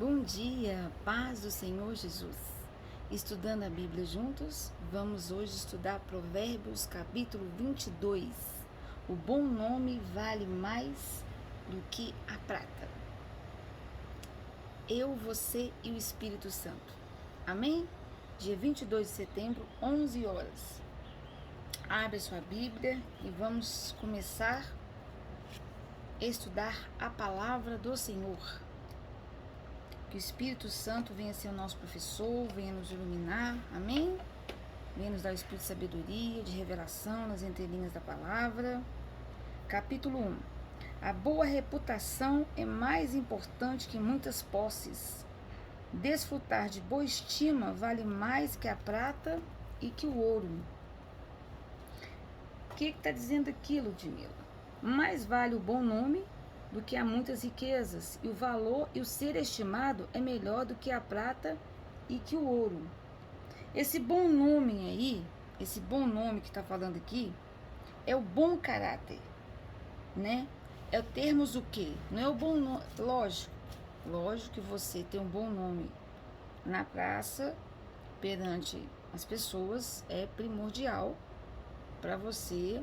Bom dia, paz do Senhor Jesus. Estudando a Bíblia juntos, vamos hoje estudar Provérbios capítulo 22. O bom nome vale mais do que a prata. Eu, você e o Espírito Santo. Amém? Dia 22 de setembro, 11 horas. Abre a sua Bíblia e vamos começar a estudar a palavra do Senhor. Que o Espírito Santo venha ser o nosso professor, venha nos iluminar, amém? Venha nos dar o espírito de sabedoria, de revelação nas entrelinhas da palavra. Capítulo 1. A boa reputação é mais importante que muitas posses. Desfrutar de boa estima vale mais que a prata e que o ouro. O que está dizendo aqui, Ludmila? Mais vale o bom nome do que há muitas riquezas, e o valor e o ser estimado é melhor do que a prata e que o ouro. Esse bom nome aí, esse bom nome que está falando aqui, é o bom caráter, né? É termos o quê? Não é o bom nome, lógico que você ter um bom nome na praça, perante as pessoas, é primordial para você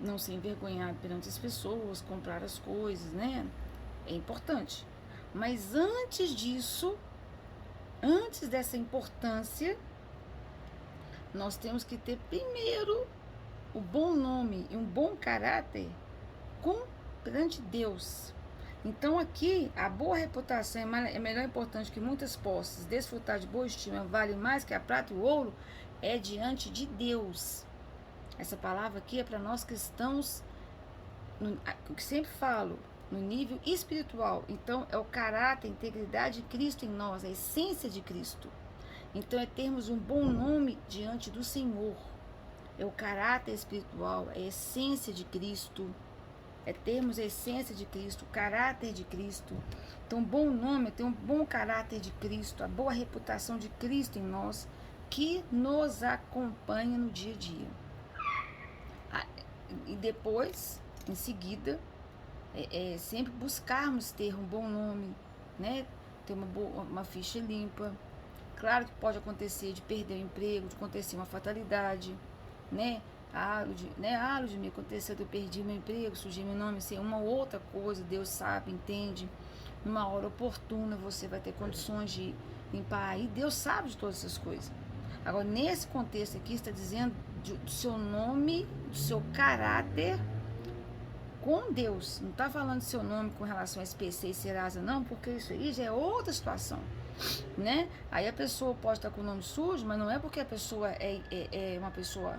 não se envergonhar perante as pessoas, comprar as coisas, né? É importante. Mas antes disso, antes dessa importância, nós temos que ter primeiro o bom nome e um bom caráter perante Deus. Então aqui, a boa reputação é melhor importante que muitas posses. Desfrutar de boa estima vale mais que a prata e o ouro, é diante de Deus. Essa palavra aqui é para nós cristãos, o que sempre falo, no nível espiritual. Então, é o caráter, a integridade de Cristo em nós, a essência de Cristo. Então, é termos um bom nome diante do Senhor. É o caráter espiritual, é a essência de Cristo. É termos a essência de Cristo, o caráter de Cristo. Então, bom nome é ter um bom caráter de Cristo, a boa reputação de Cristo em nós, que nos acompanha no dia a dia. E depois, em seguida, sempre buscarmos ter um bom nome, né? Ter uma ficha limpa. Claro que pode acontecer de perder o emprego, de acontecer uma fatalidade, né? Ludmila, aconteceu que eu perdi meu emprego, surgiu meu nome, assim, uma outra coisa, Deus sabe, entende. Numa hora oportuna você vai ter condições de limpar aí, Deus sabe de todas essas coisas. Agora, nesse contexto aqui, está dizendo do seu nome, do seu caráter com Deus. Não está falando do seu nome com relação a SPC e Serasa, não, porque isso aí já é outra situação, né? Aí a pessoa pode estar com o nome sujo, mas não é porque a pessoa é uma pessoa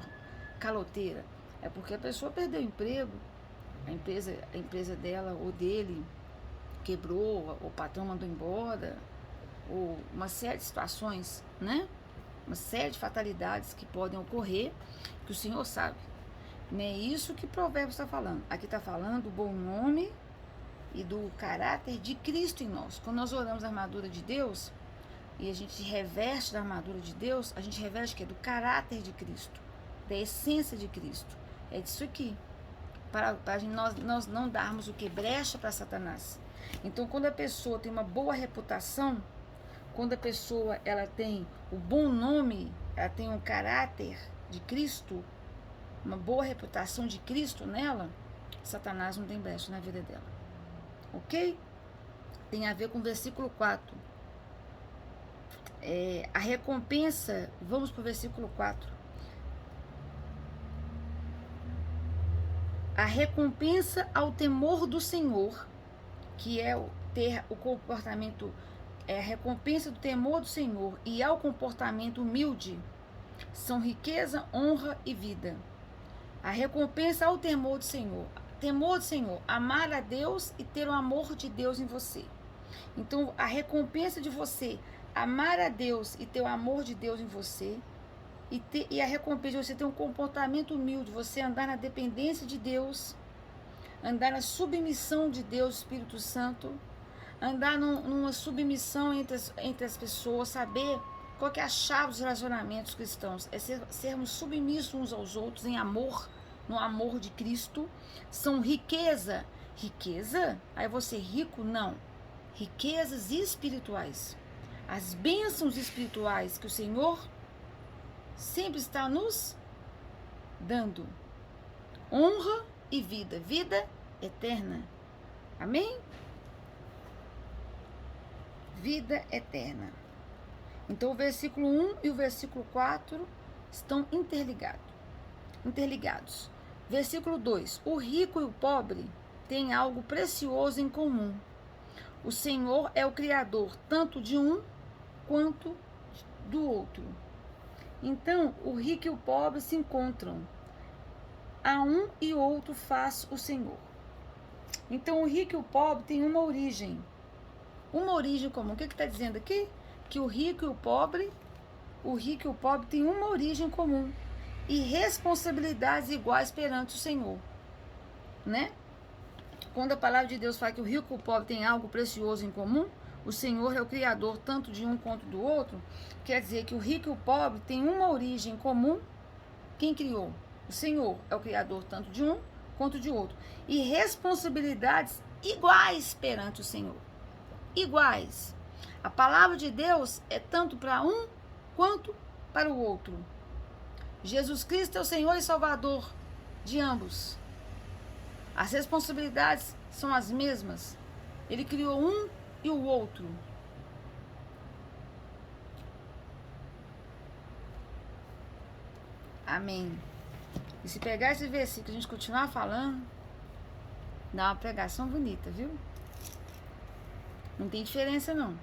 caloteira, é porque a pessoa perdeu o emprego, a empresa dela ou dele quebrou, o patrão mandou embora, ou uma série de situações, né? Uma série de fatalidades que podem ocorrer, que o Senhor sabe. Não é isso que Provérbios está falando. Aqui está falando do bom nome e do caráter de Cristo em nós. Quando nós oramos a armadura de Deus e a gente reveste da armadura de Deus, a gente reveste que é do caráter de Cristo, da essência de Cristo. É disso aqui. Para nós não darmos o que? Brecha para Satanás. Então, quando a pessoa tem uma boa reputação, quando a pessoa ela tem o bom nome, ela tem um caráter de Cristo, uma boa reputação de Cristo nela, Satanás não tem brecha na vida dela. Ok? Tem a ver com o versículo 4. A recompensa, vamos para o versículo 4. A recompensa ao temor do Senhor, que é ter o comportamento, a recompensa do temor do Senhor e ao comportamento humilde, são riqueza, honra e vida. A recompensa ao temor do Senhor. Temor do Senhor, amar a Deus e ter o amor de Deus em você. Então, recompensa de você amar a Deus e ter o amor de Deus em você, e a recompensa de você ter um comportamento humilde, você andar na dependência de Deus, andar na submissão de Deus, Espírito Santo, andar numa submissão entre as pessoas, saber qual que é a chave dos relacionamentos cristãos, é sermos submissos uns aos outros em amor, no amor de Cristo. São riqueza. Riqueza? Aí você rico? Não. riquezas espirituais, as bênçãos espirituais que o Senhor sempre está nos dando. Honra e vida, vida eterna. Amém? Vida eterna. Então o versículo 1 e o versículo 4 estão interligados. Versículo 2. O rico e o pobre têm algo precioso em comum. O Senhor é o Criador tanto de um quanto do outro. Então, o rico e o pobre se encontram. A um e outro faz o Senhor. Então, o rico e o pobre têm uma origem. Uma origem comum. O que está dizendo aqui? Que o rico e o pobre têm uma origem comum. E responsabilidades iguais perante o Senhor. Né? Quando a palavra de Deus fala que o rico e o pobre têm algo precioso em comum, o Senhor é o Criador tanto de um quanto do outro, quer dizer que o rico e o pobre têm uma origem comum. Quem criou? O Senhor é o Criador tanto de um quanto de outro. E responsabilidades iguais perante o Senhor. Iguais. A palavra de Deus é tanto para um quanto para o outro. Jesus Cristo é o Senhor e Salvador de ambos. As responsabilidades são as mesmas. Ele criou um e o outro. Amém. E se pegar esse versículo e a gente continuar falando, dá uma pregação bonita, viu? Não tem diferença, não.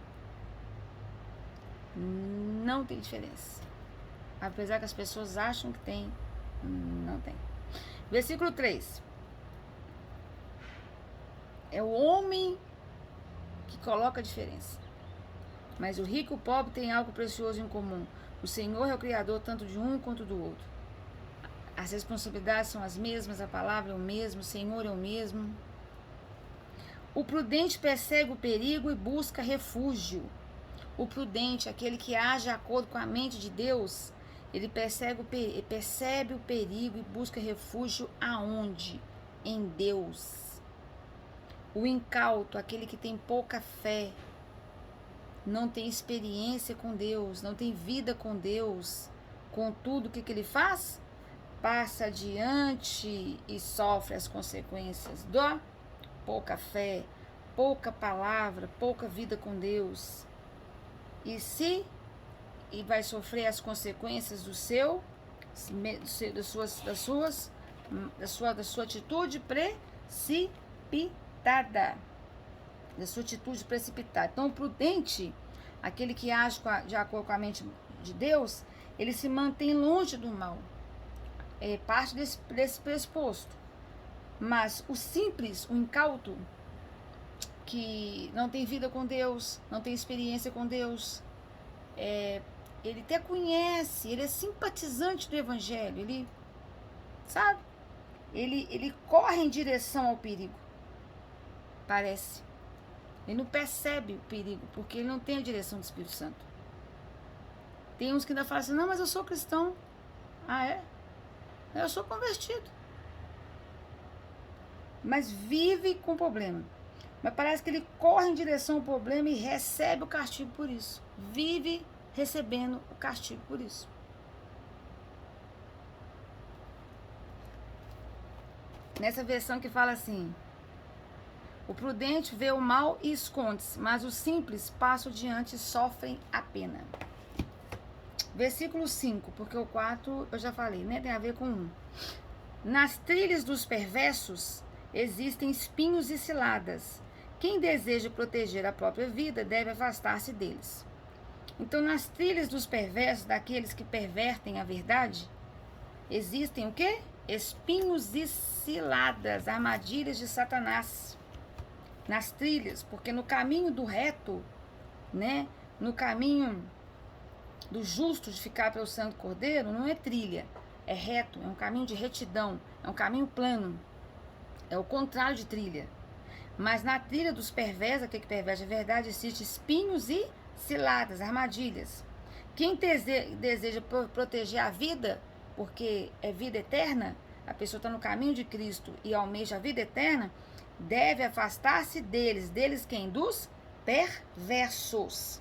Não tem diferença. Apesar que as pessoas acham que tem, não tem. Versículo 3. É o homem que coloca a diferença. Mas o rico e o pobre têm algo precioso em comum. O Senhor é o Criador tanto de um quanto do outro. As responsabilidades são as mesmas, a palavra é o mesmo, o Senhor é o mesmo. O prudente persegue o perigo e busca refúgio. O prudente, aquele que age de acordo com a mente de Deus, ele percebe o perigo e busca refúgio aonde? Em Deus. O incauto, aquele que tem pouca fé, não tem experiência com Deus, não tem vida com Deus, contudo, o que ele faz? Passa adiante e sofre as consequências da pouca fé, pouca palavra, pouca vida com Deus. E vai sofrer as consequências da sua atitude precipitada. Da sua atitude precipitada. Então, o prudente, aquele que age de acordo com a mente de Deus, ele se mantém longe do mal. É parte desse pressuposto. Mas o simples, o incauto, que não tem vida com Deus, não tem experiência com Deus, ele até conhece, ele é simpatizante do Evangelho, ele, sabe? Ele corre em direção ao perigo, parece. Ele não percebe o perigo, porque ele não tem a direção do Espírito Santo. Tem uns que ainda falam assim, não, mas eu sou cristão. Ah, é? Eu sou convertido. Mas vive com problema. Mas parece que ele corre em direção ao problema e recebe o castigo por isso. Vive recebendo o castigo por isso. Nessa versão que fala assim, o prudente vê o mal e esconde-se, mas os simples passam diante e sofrem a pena. Versículo 5, porque o 4 eu já falei, né? Tem a ver com 1. Nas trilhas dos perversos existem espinhos e ciladas. Quem deseja proteger a própria vida deve afastar-se deles. Então, nas trilhas dos perversos, daqueles que pervertem a verdade, existem o quê? Espinhos e ciladas, armadilhas de Satanás. Nas trilhas, porque no caminho do reto, né? No caminho do justo de ficar pelo Santo Cordeiro, não é trilha, é reto, é um caminho de retidão, é um caminho plano, é o contrário de trilha. Mas na trilha dos perversos, aquele que perverte a verdade, existem espinhos e ciladas, armadilhas. Quem deseja proteger a vida, porque é vida eterna, a pessoa está no caminho de Cristo e almeja a vida eterna, deve afastar-se deles. Deles quem? Dos perversos.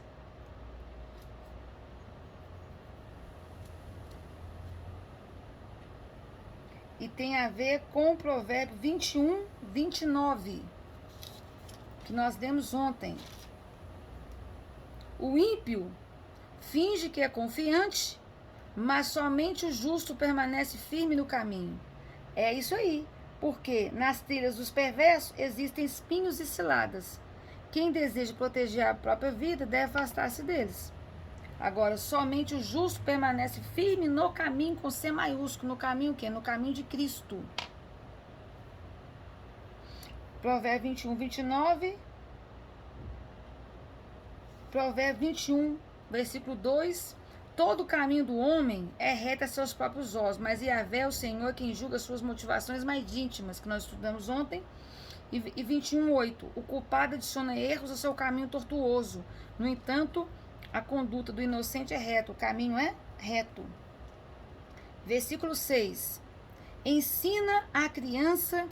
E tem a ver com o provérbio 21, 29, que nós demos ontem. O ímpio finge que é confiante, mas somente o justo permanece firme no caminho. É isso aí, porque nas trilhas dos perversos existem espinhos e ciladas. Quem deseja proteger a própria vida deve afastar-se deles. Agora, somente o justo permanece firme no caminho com C maiúsculo. No caminho o quê? No caminho de Cristo. Provérbio 21, 29. Provérbio 21, versículo 2. Todo o caminho do homem é reto a seus próprios olhos, mas Yahvé é o Senhor quem julga suas motivações mais íntimas, que nós estudamos ontem. E 21, 8. O culpado adiciona erros ao seu caminho tortuoso. No entanto, a conduta do inocente é reta, o caminho é reto. Versículo 6. Ensina a criança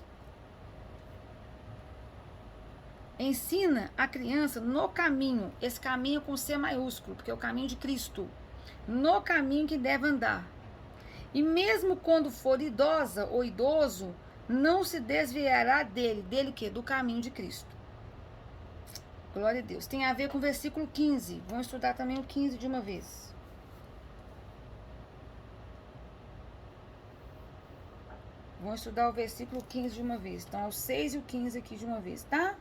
no caminho, esse caminho com C maiúsculo, porque é o caminho de Cristo, no caminho que deve andar. E mesmo quando for idosa ou idoso, não se desviará dele que? Do caminho de Cristo. Glória a Deus. Tem a ver com o versículo 15. Vamos estudar também o 15 de uma vez. Vamos estudar o versículo 15 de uma vez. Então, o 6 e o 15 aqui de uma vez, tá?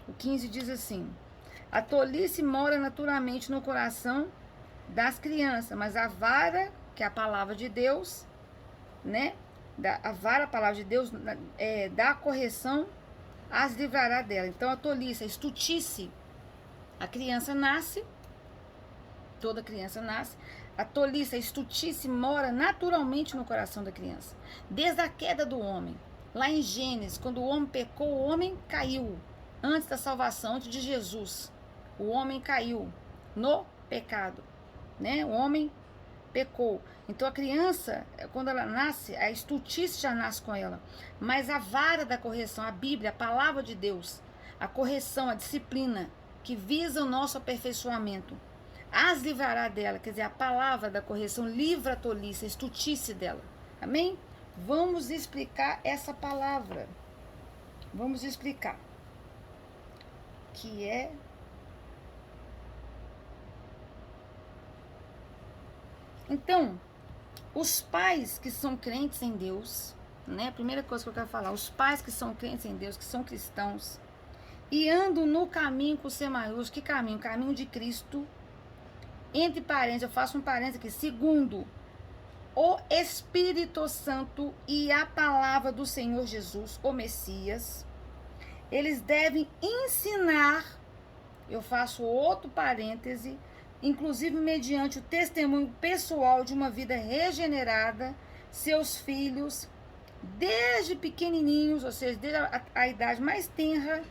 O 15 diz assim: a tolice mora naturalmente no coração das crianças, mas a vara, que é a palavra de Deus, né? A vara, a palavra de Deus, dá correção, as livrará dela. Então, a tolice, a estutice, a criança nasce, toda criança nasce, a tolice, a estutice mora naturalmente no coração da criança. Desde a queda do homem, lá em Gênesis, quando o homem pecou, o homem caiu. Antes da salvação, antes de Jesus, o homem caiu no pecado, né? O homem pecou. Então a criança, quando ela nasce, a estutice já nasce com ela. Mas a vara da correção, a Bíblia, a palavra de Deus, a correção, a disciplina, que visa o nosso aperfeiçoamento, as livrará dela. Quer dizer, a palavra da correção livra a tolice, a estutice dela. Amém? Vamos explicar essa palavra. Vamos explicar. Que é... Então, os pais que são crentes em Deus, né? A primeira coisa que eu quero falar, os pais que são crentes em Deus, que são cristãos, e andam no caminho com C maiúsculo. Que caminho? O caminho de Cristo. Entre parênteses, eu faço um parênteses aqui. Segundo, o Espírito Santo e a palavra do Senhor Jesus, o Messias, eles devem ensinar, eu faço outro parêntese, inclusive mediante o testemunho pessoal de uma vida regenerada, seus filhos, desde pequenininhos, ou seja, desde a idade mais tenra,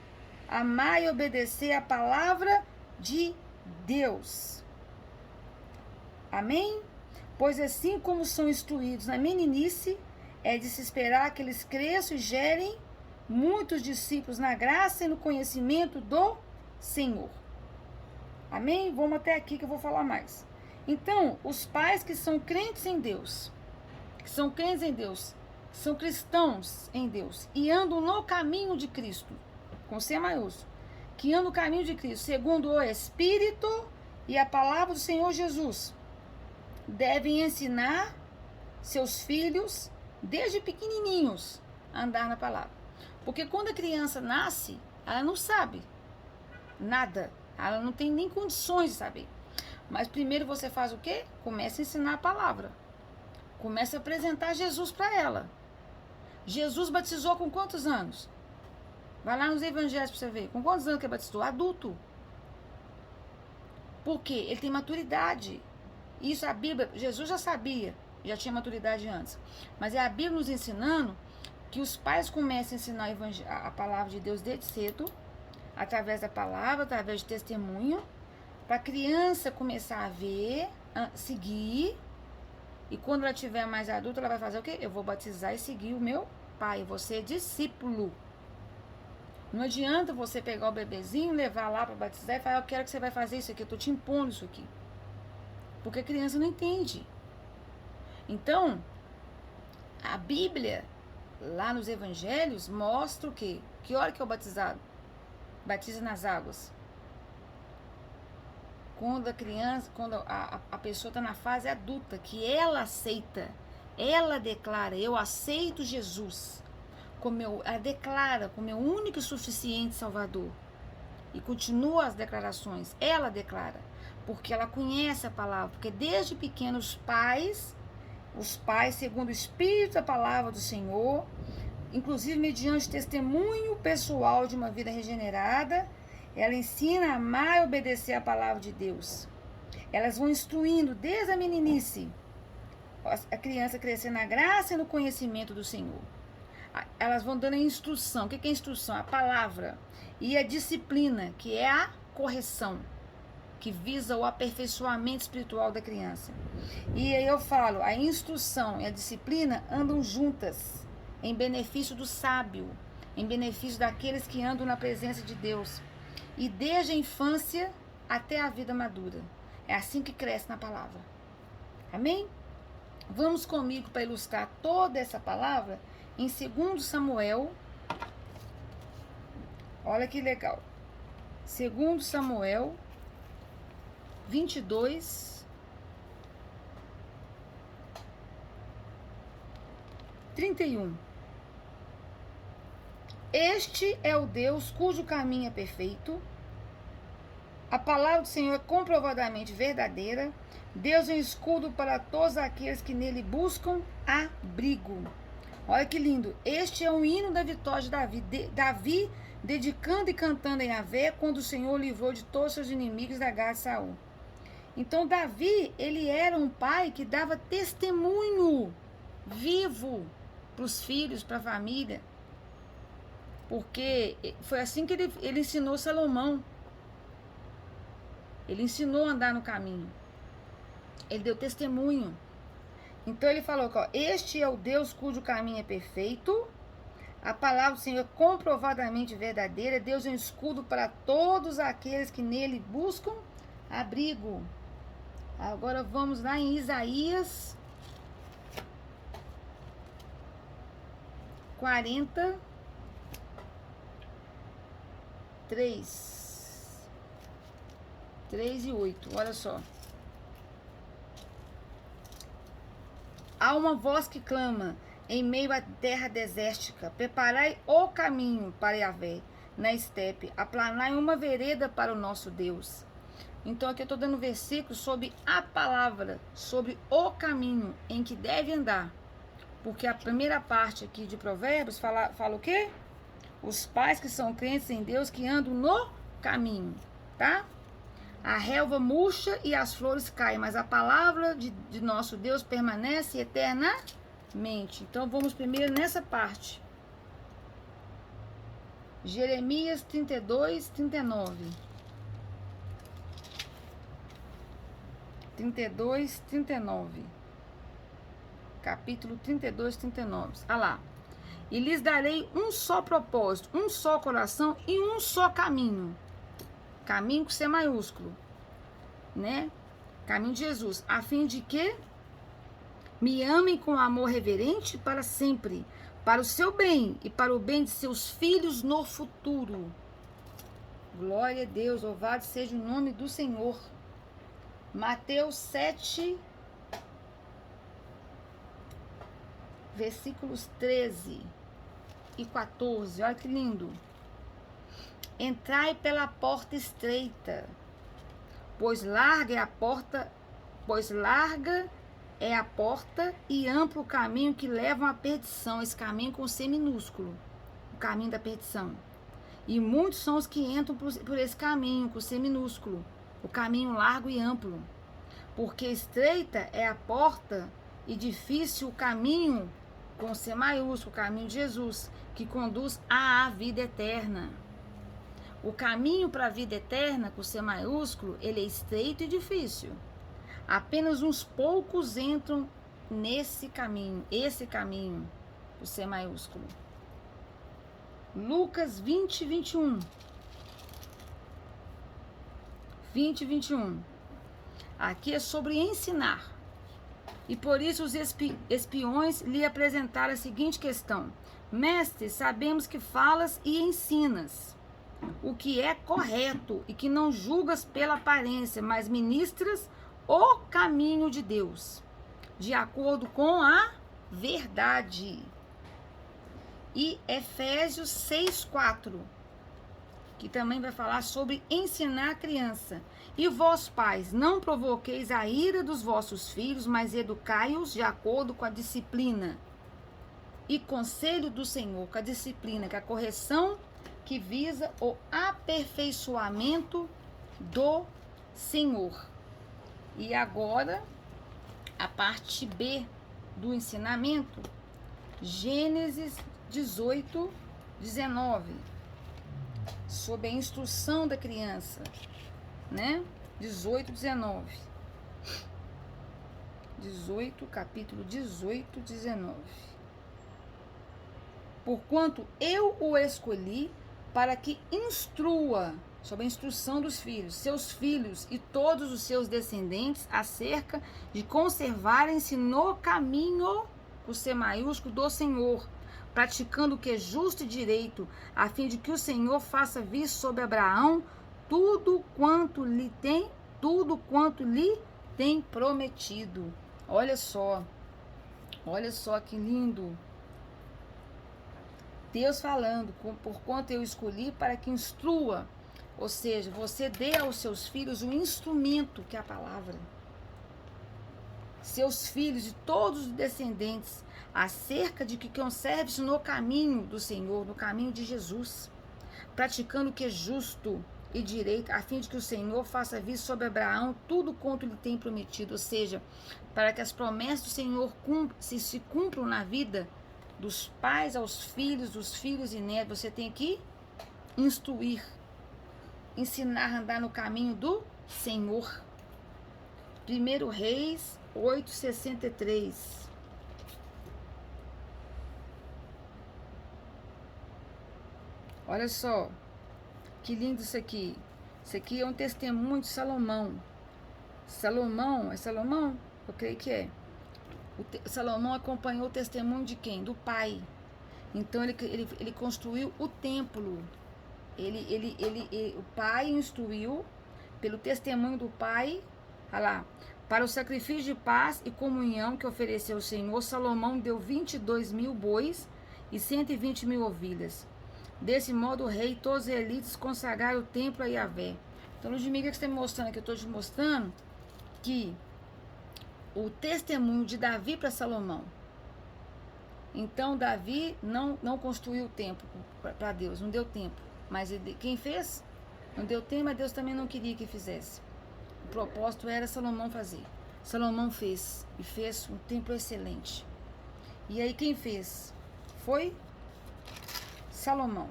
amar e obedecer a palavra de Deus. Amém? Pois assim como são instruídos na meninice, é de se esperar que eles cresçam e gerem muitos discípulos na graça e no conhecimento do Senhor. Amém? Vamos até aqui que eu vou falar mais. Então, os pais que são crentes em Deus, são cristãos em Deus, e andam no caminho de Cristo, com C maiúsculo, que andam no caminho de Cristo, segundo o Espírito e a palavra do Senhor Jesus, devem ensinar seus filhos, desde pequenininhos, a andar na palavra. Porque quando a criança nasce, ela não sabe nada. Ela não tem nem condições de saber. Mas primeiro você faz o quê? Começa a ensinar a palavra. Começa a apresentar Jesus para ela. Jesus batizou com quantos anos? Vai lá nos evangelhos para você ver. Com quantos anos que ele batizou? Adulto. Por quê? Ele tem maturidade. Isso a Bíblia, Jesus já sabia, já tinha maturidade antes. Mas é a Bíblia nos ensinando que os pais comecem a ensinar a palavra de Deus desde cedo, através da palavra, através de testemunho, para a criança começar a ver, a seguir, e quando ela tiver mais adulta, ela vai fazer o quê? Eu vou batizar e seguir o meu pai, eu vou ser discípulo. Não adianta você pegar o bebezinho, levar lá para batizar e falar, eu quero que você vai fazer isso aqui, eu tô te impondo isso aqui. Porque a criança não entende. Então, a Bíblia, lá nos evangelhos, mostra o quê? Que hora que é o batizado? Batiza nas águas. Quando a criança, quando a pessoa está na fase adulta, que ela aceita, ela declara, eu aceito Jesus, ela declara como meu único e suficiente Salvador. E continua as declarações, ela declara, porque ela conhece a palavra, porque desde pequenos os pais, segundo o Espírito da palavra do Senhor, inclusive mediante testemunho pessoal de uma vida regenerada, ela ensina a amar e obedecer a palavra de Deus. Elas vão instruindo desde a meninice, a criança crescendo na graça e no conhecimento do Senhor. Elas vão dando a instrução. O que é instrução? A palavra. E a disciplina, que é a correção, que visa o aperfeiçoamento espiritual da criança. E aí eu falo, a instrução e a disciplina andam juntas, em benefício do sábio, em benefício daqueles que andam na presença de Deus. E desde a infância até a vida madura. É assim que cresce na palavra. Amém? Vamos comigo para ilustrar toda essa palavra em 2 Samuel. Olha que legal. 2 Samuel 22, 31. Este é o Deus cujo caminho é perfeito. A palavra do Senhor é comprovadamente verdadeira. Deus é um escudo para todos aqueles que nele buscam abrigo. Olha que lindo. Este é um hino da vitória de Davi. Davi dedicando e cantando em Yahvé quando o Senhor livrou de todos seus inimigos da garra de Saul. Então Davi, ele era um pai que dava testemunho vivo para os filhos, para a família. Porque foi assim que ele ensinou Salomão. Ele ensinou a andar no caminho. Ele deu testemunho. Então ele falou que, ó, este é o Deus cujo caminho é perfeito. A palavra do Senhor é comprovadamente verdadeira. Deus é um escudo para todos aqueles que nele buscam abrigo. Agora vamos lá em Isaías 43. 3 e 8, olha só. Há uma voz que clama em meio à terra desértica: preparai o caminho para Yahvé na estepe, aplanai uma vereda para o nosso Deus. Então aqui eu estou dando um versículo sobre a palavra, sobre o caminho em que deve andar. Porque a primeira parte aqui de Provérbios fala o quê? Os pais que são crentes em Deus que andam no caminho, tá? A relva murcha e as flores caem, mas a palavra de nosso Deus permanece eternamente. Então vamos primeiro nessa parte. Jeremias 32, 39. 32, 39. Capítulo 32, 39. Olha lá. E lhes darei um só propósito, um só coração e um só caminho. Caminho com C maiúsculo, né? Caminho de Jesus, a fim de que me amem com amor reverente para sempre, para o seu bem e para o bem de seus filhos no futuro. Glória a Deus, louvado seja o nome do Senhor. Mateus 7, versículos 13 e 14, olha que lindo. Entrai pela porta estreita, pois larga é a porta e amplo o caminho que levam à perdição, esse caminho com C minúsculo, o caminho da perdição. E muitos são os que entram por esse caminho com C minúsculo, o caminho largo e amplo. Porque estreita é a porta e difícil o caminho com C maiúsculo, o caminho de Jesus, que conduz à vida eterna. O caminho para a vida eterna, com C maiúsculo, ele é estreito e difícil. Apenas uns poucos entram nesse caminho, esse caminho, com C maiúsculo. Lucas 20, 21. 20 e 21. Aqui é sobre ensinar. E por isso os espiões lhe apresentaram a seguinte questão: Mestre, sabemos que falas e ensinas o que é correto e que não julgas pela aparência, mas ministras o caminho de Deus, de acordo com a verdade. E Efésios 6:4, que também vai falar sobre ensinar a criança. E vós, pais, não provoqueis a ira dos vossos filhos, mas educai-os de acordo com a disciplina e conselho do Senhor, com a disciplina, com a correção que visa o aperfeiçoamento do Senhor. E agora, a parte B do ensinamento, Gênesis 18, 19, sobre a instrução da criança, né? 18, 19. 18, capítulo 18, 19. Porquanto eu o escolhi para que instrua, sobre a instrução dos filhos, seus filhos e todos os seus descendentes, acerca de conservarem-se no caminho, o C maiúsculo, do Senhor, praticando o que é justo e direito, a fim de que o Senhor faça vir sobre Abraão tudo quanto lhe tem prometido. Olha só que lindo. Deus falando, porquanto eu escolhi para que instrua, ou seja, você dê aos seus filhos o instrumento que é a palavra. Seus filhos e todos os descendentes, acerca de que conserve-se no caminho do Senhor, no caminho de Jesus, praticando o que é justo e direito, a fim de que o Senhor faça vir sobre Abraão tudo quanto lhe tem prometido, ou seja, para que as promessas do Senhor se cumpram na vida dos pais aos filhos, dos filhos e netos. Você tem que instruir, ensinar a andar no caminho do Senhor. 1 Reis 8:63. Olha só, que lindo isso aqui. Isso aqui é um testemunho de Salomão. Salomão, é Salomão? Eu creio que é. Salomão acompanhou o testemunho de quem? Do pai. Então ele construiu o templo. O pai instruiu pelo testemunho do pai. Olha lá. Para o sacrifício de paz e comunhão que ofereceu o Senhor, Salomão deu 22.000 bois e 120.000 ovelhas. Desse modo, o rei e todos os elites consagraram o templo a Yahvé. Então, Ludmila, que você está me mostrando aqui, eu estou te mostrando que o testemunho de Davi para Salomão. Então, Davi não construiu o templo para Deus, não deu tempo. Mas quem fez? Não deu tempo, mas Deus também não queria que fizesse. O propósito era Salomão fazer. Salomão fez, e fez um templo excelente. E aí quem fez? Foi Salomão.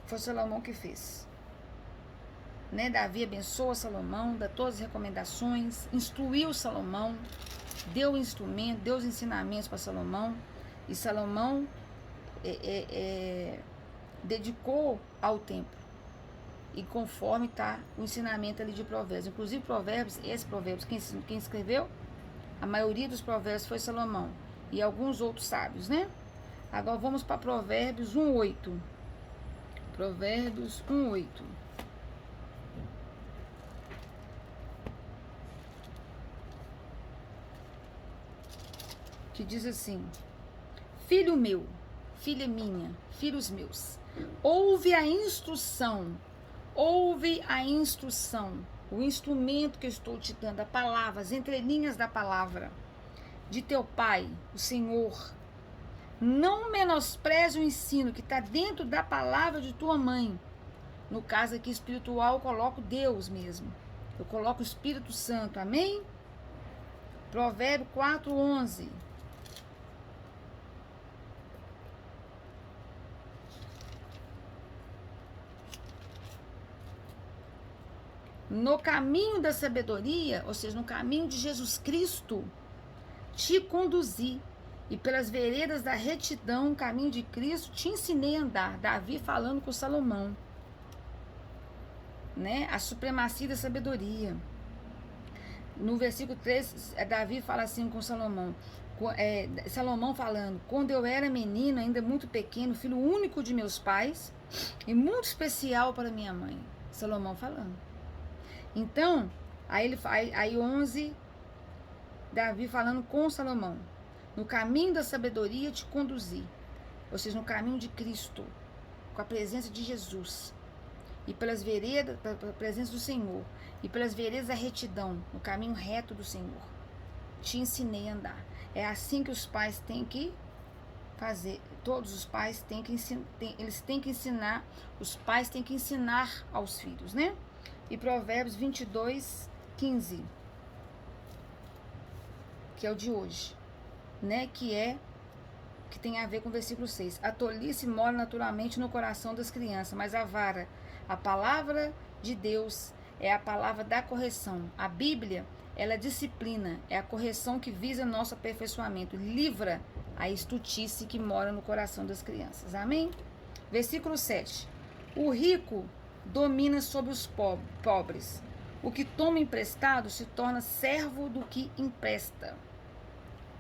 Foi Salomão que fez. Né? Davi abençoa Salomão, dá todas as recomendações, instruiu Salomão, deu instrumento, deu os ensinamentos para Salomão. E Salomão dedicou ao templo. E conforme está o ensinamento ali de Provérbios. Inclusive Provérbios, quem escreveu? A maioria dos Provérbios foi Salomão. E alguns outros sábios, né? Agora vamos para Provérbios 1:8. Provérbios 1:8. Que diz assim: Filho meu, filha minha, filhos meus, ouve a instrução, o instrumento que eu estou te dando, a palavra, as entrelinhas da palavra de teu pai, o Senhor. Não menospreze o ensino que está dentro da palavra de tua mãe. No caso aqui espiritual, eu coloco Deus mesmo. Eu coloco o Espírito Santo, amém? Provérbio 4:11. No caminho da sabedoria, ou seja, no caminho de Jesus Cristo, te conduzi, e pelas veredas da retidão, caminho de Cristo, te ensinei a andar. Davi falando com Salomão, né? A supremacia da sabedoria. No versículo 3, Davi fala assim com Salomão, Salomão falando: quando eu era menino, ainda muito pequeno, filho único de meus pais e muito especial para minha mãe. Salomão falando. Então, aí 11, Davi falando com Salomão: no caminho da sabedoria te conduzi, ou seja, no caminho de Cristo, com a presença de Jesus, e pelas veredas, pela presença do Senhor, e pelas veredas da retidão, no caminho reto do Senhor, te ensinei a andar. É assim que os pais têm que fazer. Todos os pais têm que ensinar, eles têm que ensinar, os pais têm que ensinar aos filhos, né? E Provérbios 22, 15, que é o de hoje, né? Que tem a ver com o versículo 6. A tolice mora naturalmente no coração das crianças, mas a vara, a palavra de Deus, é a palavra da correção. A Bíblia, ela é disciplina, é a correção que visa nosso aperfeiçoamento, livra a estultice que mora no coração das crianças. Amém? Versículo 7. O rico domina sobre os pobres. O que toma emprestado se torna servo do que empresta.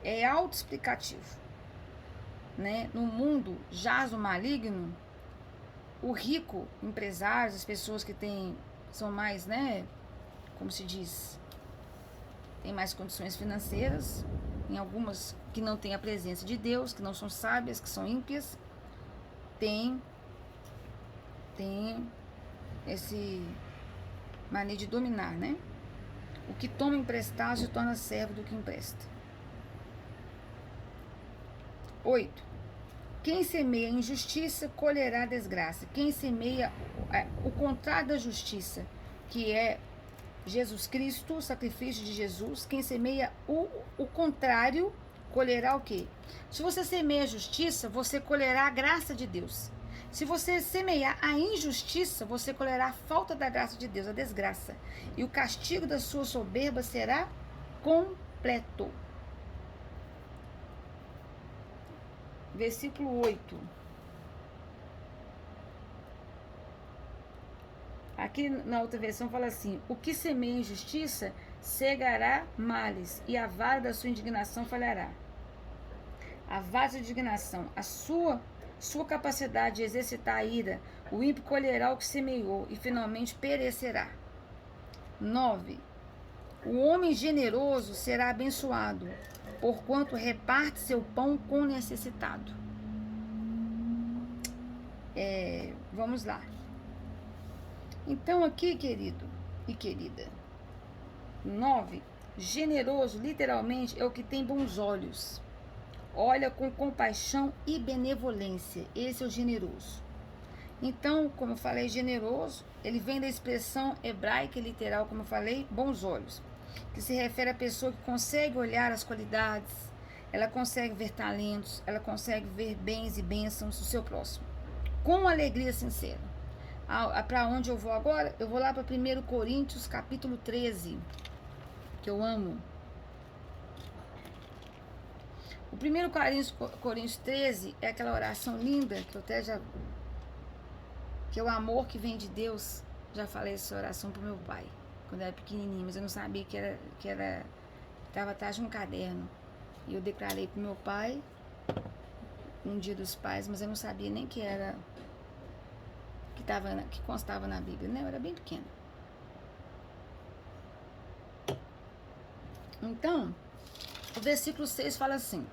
É autoexplicativo, né? No mundo jaz o maligno. O rico, empresários, as pessoas que são mais, né, como se diz, tem mais condições financeiras, em algumas que não têm a presença de Deus, que não são sábias, que são ímpias, tem esse maneira de dominar, né? O que toma emprestado se torna servo do que empresta. 8. Quem semeia injustiça colherá desgraça. Quem semeia o contrário da justiça, que é Jesus Cristo, o sacrifício de Jesus, quem semeia o contrário, colherá o quê? Se você semeia a justiça, você colherá a graça de Deus. Se você semear a injustiça, você colherá a falta da graça de Deus, a desgraça. E o castigo da sua soberba será completo. Versículo 8. Aqui na outra versão fala assim: o que semeia injustiça cegará males, e a vara da sua indignação falhará. A vara da indignação, a sua capacidade de exercitar a ira, o ímpio colherá o que semeou e finalmente perecerá. 9. O homem generoso será abençoado, porquanto reparte seu pão com o necessitado. Vamos lá. Então aqui, querido e querida, 9, generoso literalmente é o que tem bons olhos, olha com compaixão e benevolência. Esse é o generoso. Então, como eu falei, generoso, ele vem da expressão hebraica literal, como eu falei, bons olhos, que se refere à pessoa que consegue olhar as qualidades, ela consegue ver talentos, ela consegue ver bens e bênçãos do seu próximo, com alegria sincera. Para onde eu vou agora? Eu vou lá para 1 Coríntios capítulo 13, que eu amo. O 1 Coríntios 13 é aquela oração linda, que eu até já... que é o amor que vem de Deus. Já falei essa oração pro meu pai, quando eu era pequenininho, mas eu não sabia que estava atrás de um caderno. E eu declarei pro meu pai, um dia dos pais, mas eu não sabia nem que era... que constava na Bíblia, né? Eu era bem pequena. Então, o versículo 6 fala assim: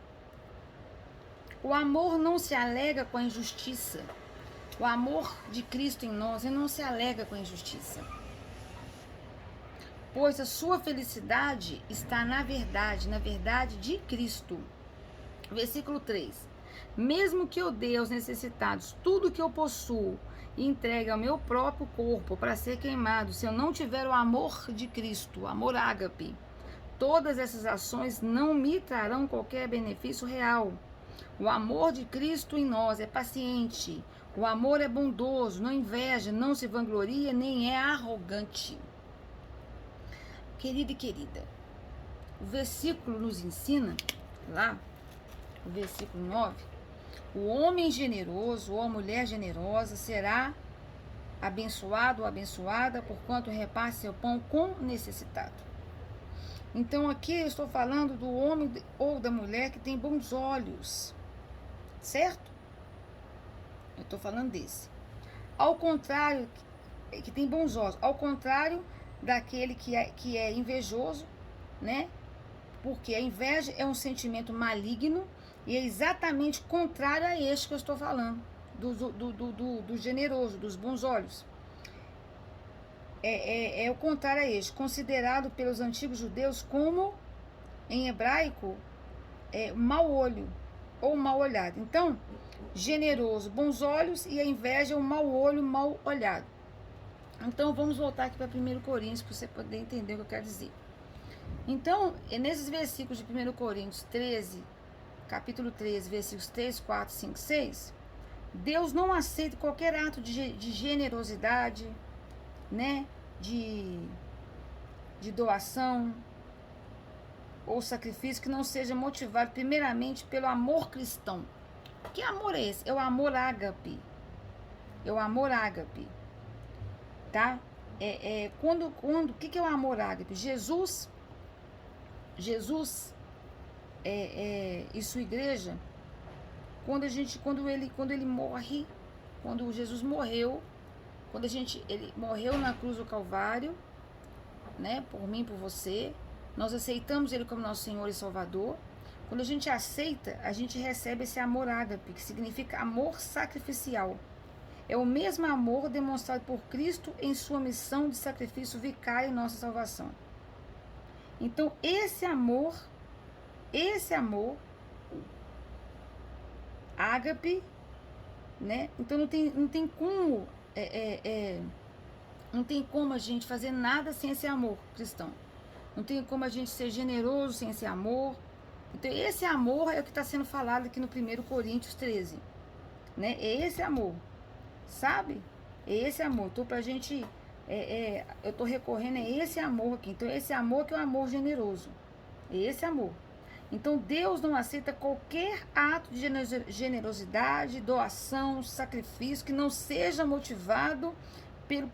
o amor não se alega com a injustiça. O amor de Cristo em nós, ele não se alega com a injustiça. Pois a sua felicidade está na verdade de Cristo. Versículo 3. Mesmo que eu dê aos necessitados tudo que eu possuo e entregue ao meu próprio corpo para ser queimado, se eu não tiver o amor de Cristo, o amor ágape, todas essas ações não me trarão qualquer benefício real. O amor de Cristo em nós é paciente, o amor é bondoso, não inveja, não se vangloria, nem é arrogante. Querido e querida, o versículo nos ensina lá o versículo 9, o homem generoso ou a mulher generosa será abençoado ou abençoada, porquanto reparte seu pão com necessitado. Então aqui eu estou falando do homem ou da mulher que tem bons olhos, certo? Eu estou falando desse. Ao contrário, que tem bons olhos, ao contrário daquele que é invejoso, né? Porque a inveja é um sentimento maligno e é exatamente contrário a este que eu estou falando, do generoso, dos bons olhos. É o contrário a este, considerado pelos antigos judeus como, em hebraico, mau olho ou mal olhado. Então, generoso, bons olhos, e a inveja é um mau olho, mal olhado. Então, vamos voltar aqui para 1 Coríntios, para você poder entender o que eu quero dizer. Então, nesses versículos de 1 Coríntios 13, capítulo 13, versículos 3, 4, 5, 6, Deus não aceita qualquer ato de generosidade, né, de doação ou sacrifício que não seja motivado primeiramente pelo amor cristão. Que amor é esse? É o amor ágape. É o amor ágape, tá? O que é o amor ágape? Jesus e sua igreja, quando ele morre, quando Jesus morreu, ele morreu na cruz do Calvário, né, por mim, por você, nós aceitamos ele como nosso Senhor e Salvador. Quando a gente aceita, a gente recebe esse amor ágape, que significa amor sacrificial. É o mesmo amor demonstrado por Cristo em sua missão de sacrifício vicário em nossa salvação. Então, esse amor ágape, né? Então não tem como não tem como a gente fazer nada sem esse amor cristão. Não tem como a gente ser generoso sem esse amor. Então esse amor é o que está sendo falado aqui no 1 Coríntios 13, né? É esse amor, sabe? É esse amor. Então pra gente, eu estou recorrendo a esse amor aqui. Então esse amor que é o amor generoso. É esse amor. Então Deus não aceita qualquer ato de generosidade, doação, sacrifício que não seja motivado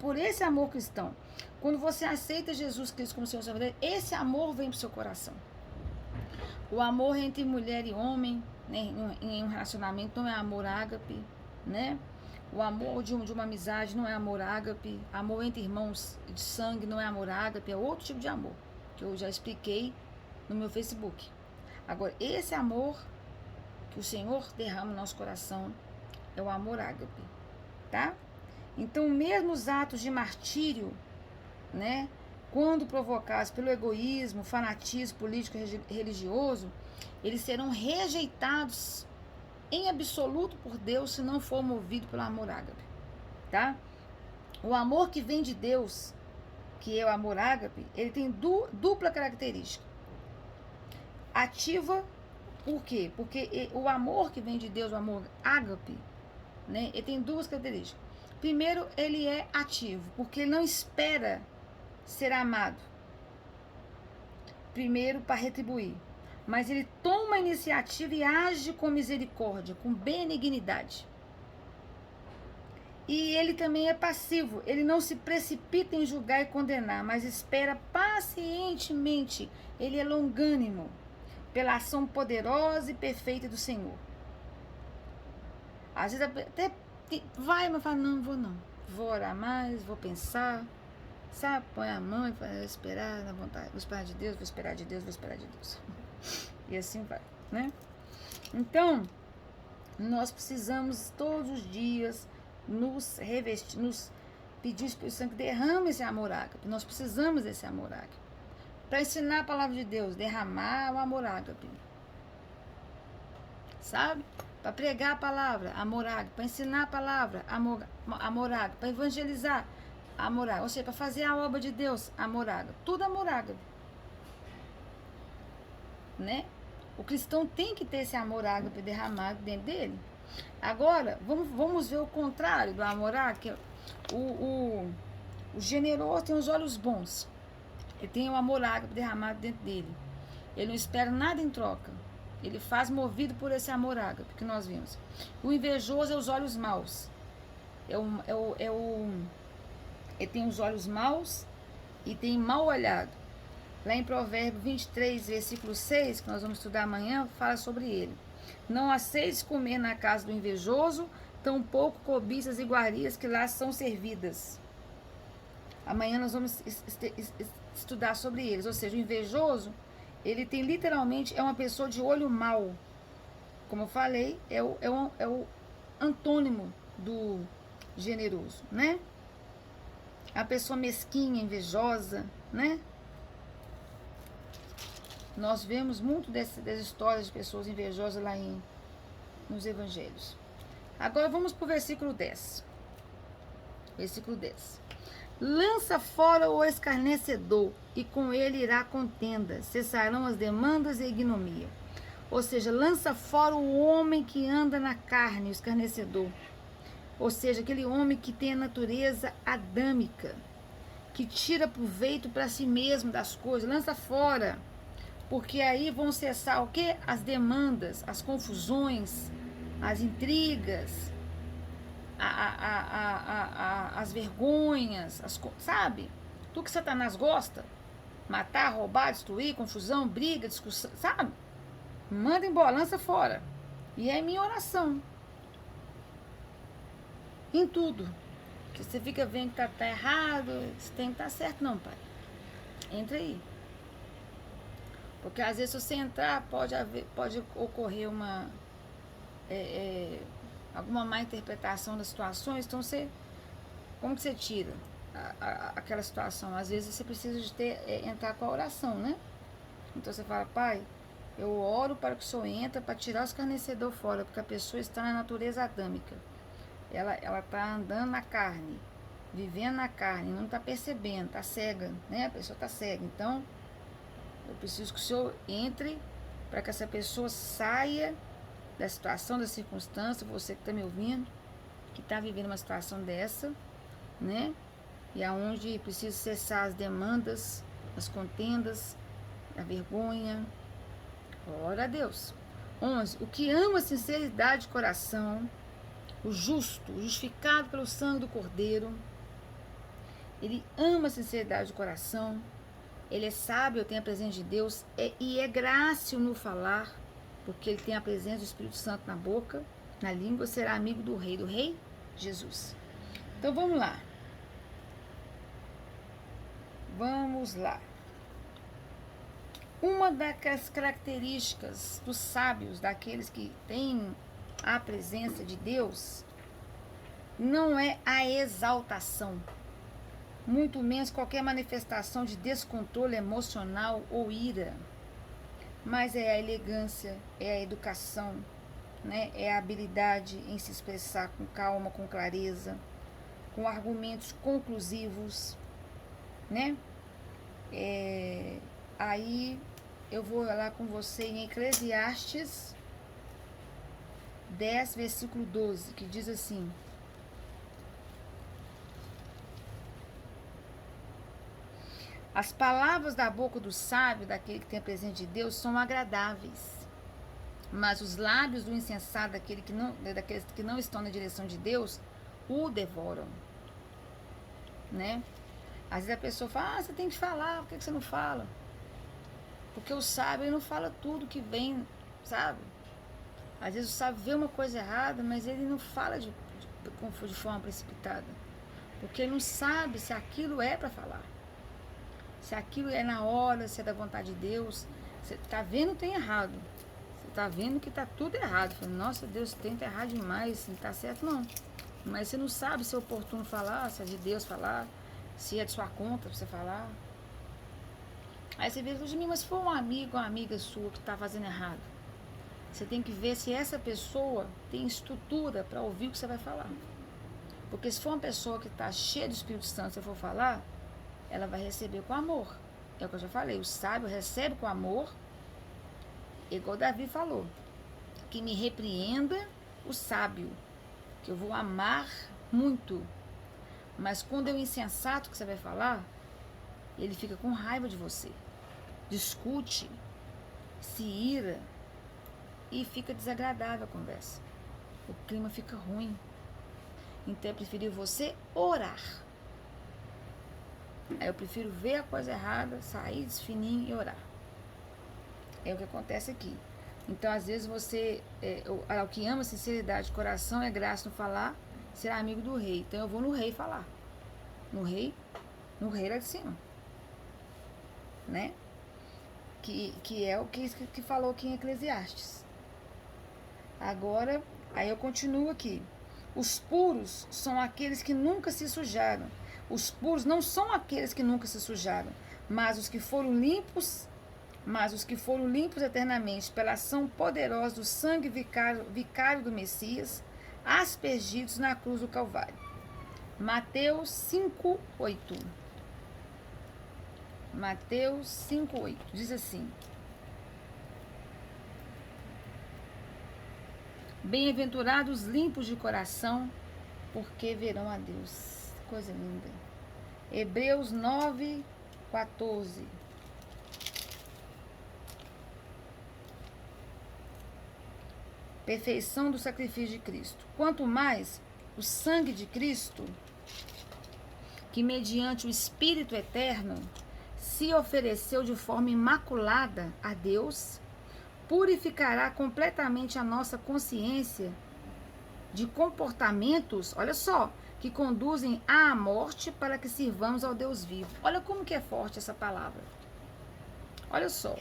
por esse amor cristão. Quando você aceita Jesus Cristo como Senhor e Salvador, esse amor vem para o seu coração. O amor entre mulher e homem, né, em um relacionamento, não é amor ágape, né? O amor de uma amizade não é amor ágape. Amor entre irmãos de sangue não é amor ágape, é outro tipo de amor, que eu já expliquei no meu Facebook. Agora, esse amor que o Senhor derrama no nosso coração é o amor ágape, tá? Então, mesmo os atos de martírio, né, quando provocados pelo egoísmo, fanatismo político e religioso, eles serão rejeitados em absoluto por Deus se não for movido pelo amor ágape, tá? O amor que vem de Deus, que é o amor ágape, ele tem dupla característica. Ativa, por quê? Porque o amor que vem de Deus, o amor ágape, né, ele tem duas características. Primeiro, ele é ativo, porque ele não espera ser amado primeiro para retribuir, mas ele toma a iniciativa e age com misericórdia, com benignidade. E ele também é passivo, ele não se precipita em julgar e condenar, mas espera pacientemente, ele é longânimo pela ação poderosa e perfeita do Senhor. Às vezes até vai, mas fala, não vou não, vou orar mais, vou pensar, sabe, põe a mão e fala, vou esperar na vontade, vou esperar de Deus, vou esperar de Deus, vou esperar de Deus. E assim vai, né? Então, nós precisamos todos os dias nos revestir, nos pedir o Espírito Santo que derrame esse amor ágape. Nós precisamos desse amor ágape. Para ensinar a palavra de Deus, derramar o amor ágape. Sabe? Para pregar a palavra, amor ágape. Para ensinar a palavra, amor ágape. Para evangelizar, amor ágape. Ou seja, para fazer a obra de Deus, amor ágape. Tudo amor ágape. Né? O cristão tem que ter esse amor ágape derramado dentro dele. Agora, vamos ver o contrário do amor ágape. O generoso tem os olhos bons. Ele tem o amor ágape derramado dentro dele. Ele não espera nada em troca. Ele faz movido por esse amor ágape que nós vimos. O invejoso é os olhos maus. Ele tem os olhos maus e tem mal olhado. Lá em Provérbios 23, versículo 6, que nós vamos estudar amanhã, fala sobre ele. Não aceites comer na casa do invejoso, tampouco cobiças e iguarias que lá são servidas. Amanhã nós vamos estudar sobre eles. Ou seja, o invejoso, ele tem literalmente, é uma pessoa de olho mau. Como eu falei, é o antônimo do generoso, né? A pessoa mesquinha, invejosa, né? Nós vemos muito das histórias de pessoas invejosas lá nos evangelhos. Agora vamos para o versículo 10. Versículo 10. Lança fora o escarnecedor, e com ele irá contenda, cessarão as demandas e a ignomia. Ou seja, lança fora o homem que anda na carne, o escarnecedor. Ou seja, aquele homem que tem a natureza adâmica, que tira proveito para si mesmo das coisas, lança fora. Porque aí vão cessar o quê? As demandas, as confusões, as intrigas, as vergonhas, sabe? Tudo que Satanás gosta. Matar, roubar, destruir, confusão, briga, discussão, sabe? Manda embora, lança fora. E é minha oração. Em tudo. Que você fica vendo que tá errado, você tem que estar certo, não, pai. Entra aí. Porque às vezes se você entrar, pode ocorrer alguma má interpretação das situações. Então como que você tira aquela situação? Às vezes você precisa de entrar com a oração, né? Então você fala, pai, eu oro para que o Senhor entre para tirar o escarnecedor fora, porque a pessoa está na natureza adâmica. Ela está andando na carne, vivendo na carne, não está percebendo, está cega, né? A pessoa está cega. Então eu preciso que o Senhor entre para que essa pessoa saia da situação, da circunstância, você que está me ouvindo, que está vivendo uma situação dessa, né? E aonde precisa cessar as demandas, as contendas, a vergonha. Glória a Deus. 11. O que ama a sinceridade de coração, o justo, o justificado pelo sangue do Cordeiro, ele ama a sinceridade de coração. Ele é sábio, tem a presença de Deus e é grácil no falar, porque ele tem a presença do Espírito Santo na boca, na língua, será amigo do Rei Jesus. Então vamos lá. Vamos lá. Uma das características dos sábios, daqueles que têm a presença de Deus, não é a exaltação, muito menos qualquer manifestação de descontrole emocional ou ira, mas é a elegância, é a educação, né? É a habilidade em se expressar com calma, com clareza, com argumentos conclusivos, né? Aí eu vou lá com você em Eclesiastes 10, versículo 12, que diz assim: as palavras da boca do sábio, daquele que tem a presença de Deus, são agradáveis, mas os lábios do insensato, daqueles que não estão na direção de Deus, o devoram, né? Às vezes a pessoa fala, você tem que falar, por que você não fala? Porque o sábio, ele não fala tudo que vem, sabe? Às vezes o sábio vê uma coisa errada, mas ele não fala de forma precipitada, porque ele não sabe se aquilo é para falar. Se aquilo é na hora, se é da vontade de Deus. Você está vendo que tem errado. Você está vendo que está tudo errado. Falando, nossa, Deus tenta errar demais. Não está certo, não. Mas você não sabe se é oportuno falar, se é de Deus falar, se é de sua conta para você falar. Aí você vê, mas se for um amigo ou uma amiga sua que está fazendo errado, você tem que ver se essa pessoa tem estrutura para ouvir o que você vai falar. Porque se for uma pessoa que está cheia do Espírito Santo, se você for falar, ela vai receber com amor. É o que eu já falei, o sábio recebe com amor, igual Davi falou, que me repreenda o sábio, que eu vou amar muito. Mas quando é o insensato que você vai falar, ele fica com raiva de você, discute, se ira, e fica desagradável a conversa. O clima fica ruim. Então é preferível você orar. Aí eu prefiro ver a coisa errada, sair desfininho e orar. É o que acontece aqui. Então, às vezes, você, o que ama sinceridade de coração é graça no falar, será amigo do rei. Então, eu vou no rei falar. No rei lá de cima. Né? Que é o que falou aqui em Eclesiastes. Agora, aí eu continuo aqui. Os puros são aqueles que nunca se sujaram. Os puros não são aqueles que nunca se sujaram, mas os que foram limpos eternamente pela ação poderosa do sangue vicário do Messias, aspergidos na cruz do Calvário. Mateus 5:8. Mateus 5:8 diz assim: Bem-aventurados limpos de coração, porque verão a Deus. Coisa linda. Hebreus 9:14. Perfeição do sacrifício de Cristo. Quanto mais o sangue de Cristo, que mediante o Espírito eterno se ofereceu de forma imaculada a Deus, purificará completamente a nossa consciência de comportamentos, olha só, que conduzem à morte para que sirvamos ao Deus vivo. Olha como que é forte essa palavra. Olha só,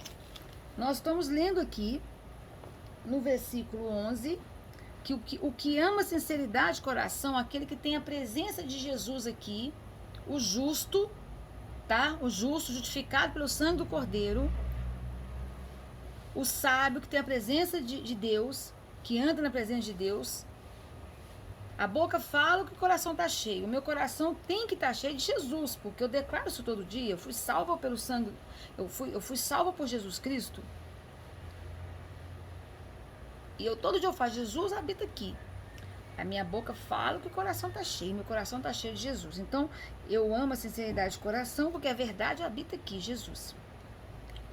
nós estamos lendo aqui no versículo 11, que o que ama sinceridade de coração, aquele que tem a presença de Jesus aqui, o justo, tá? O justo, justificado pelo sangue do Cordeiro, o sábio que tem a presença de Deus, que anda na presença de Deus. A boca fala que o coração está cheio. O meu coração tem que estar cheio de Jesus, porque eu declaro isso todo dia. Eu fui salva pelo sangue, eu fui salva por Jesus Cristo. E todo dia eu faço, Jesus habita aqui. A minha boca fala que o coração está cheio, meu coração está cheio de Jesus. Então, eu amo a sinceridade de coração, porque a verdade habita aqui, Jesus.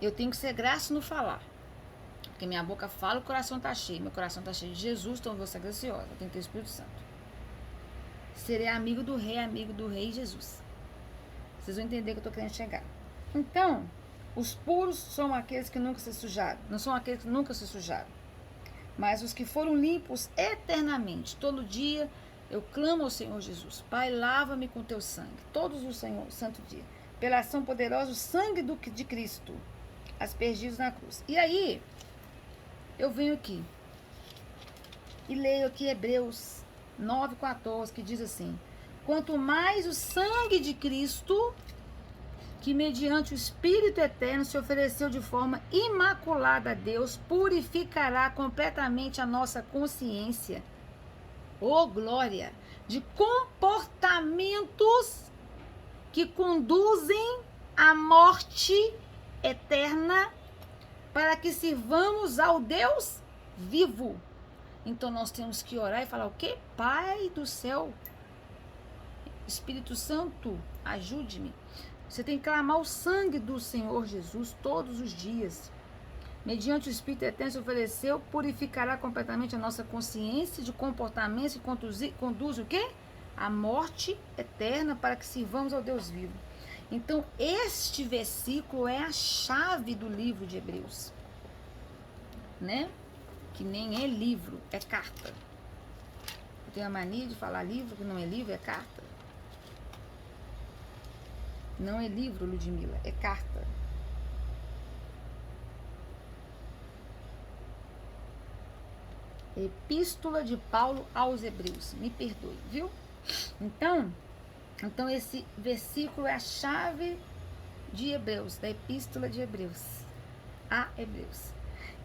Eu tenho que ser graça no falar. Porque minha boca fala que o coração está cheio. Meu coração está cheio de Jesus, então eu vou ser graciosa. Eu tenho que ter o Espírito Santo. Serei amigo do rei Jesus. Vocês vão entender que eu estou querendo chegar. Então, os puros são aqueles que nunca se sujaram. Não são aqueles que nunca se sujaram. Mas os que foram limpos eternamente. Todo dia eu clamo ao Senhor Jesus. Pai, lava-me com teu sangue. Todos os Senhor, santo dia. Pela ação poderosa, o sangue de Cristo. Aspergidos na cruz. E aí, eu venho aqui. E leio aqui Hebreus 9:14, que diz assim: quanto mais o sangue de Cristo, que mediante o Espírito eterno se ofereceu de forma imaculada a Deus, purificará completamente a nossa consciência, glória, de comportamentos que conduzem à morte eterna, para que sirvamos ao Deus vivo. Então nós temos que orar e falar o quê? Pai do céu, Espírito Santo, ajude-me. Você tem que clamar o sangue do Senhor Jesus todos os dias. Mediante o Espírito eterno se ofereceu, purificará completamente a nossa consciência de comportamentos que conduz o quê? A morte eterna, para que sirvamos ao Deus vivo. Então, este versículo é a chave do livro de Hebreus. Né? Que nem é livro, é carta. Eu tenho a mania de falar livro, que não é livro, é carta. Não é livro, Ludmila, é carta. Epístola de Paulo aos Hebreus. Me perdoe, viu? Então esse versículo é a chave de Hebreus, da Epístola de Hebreus. A Hebreus.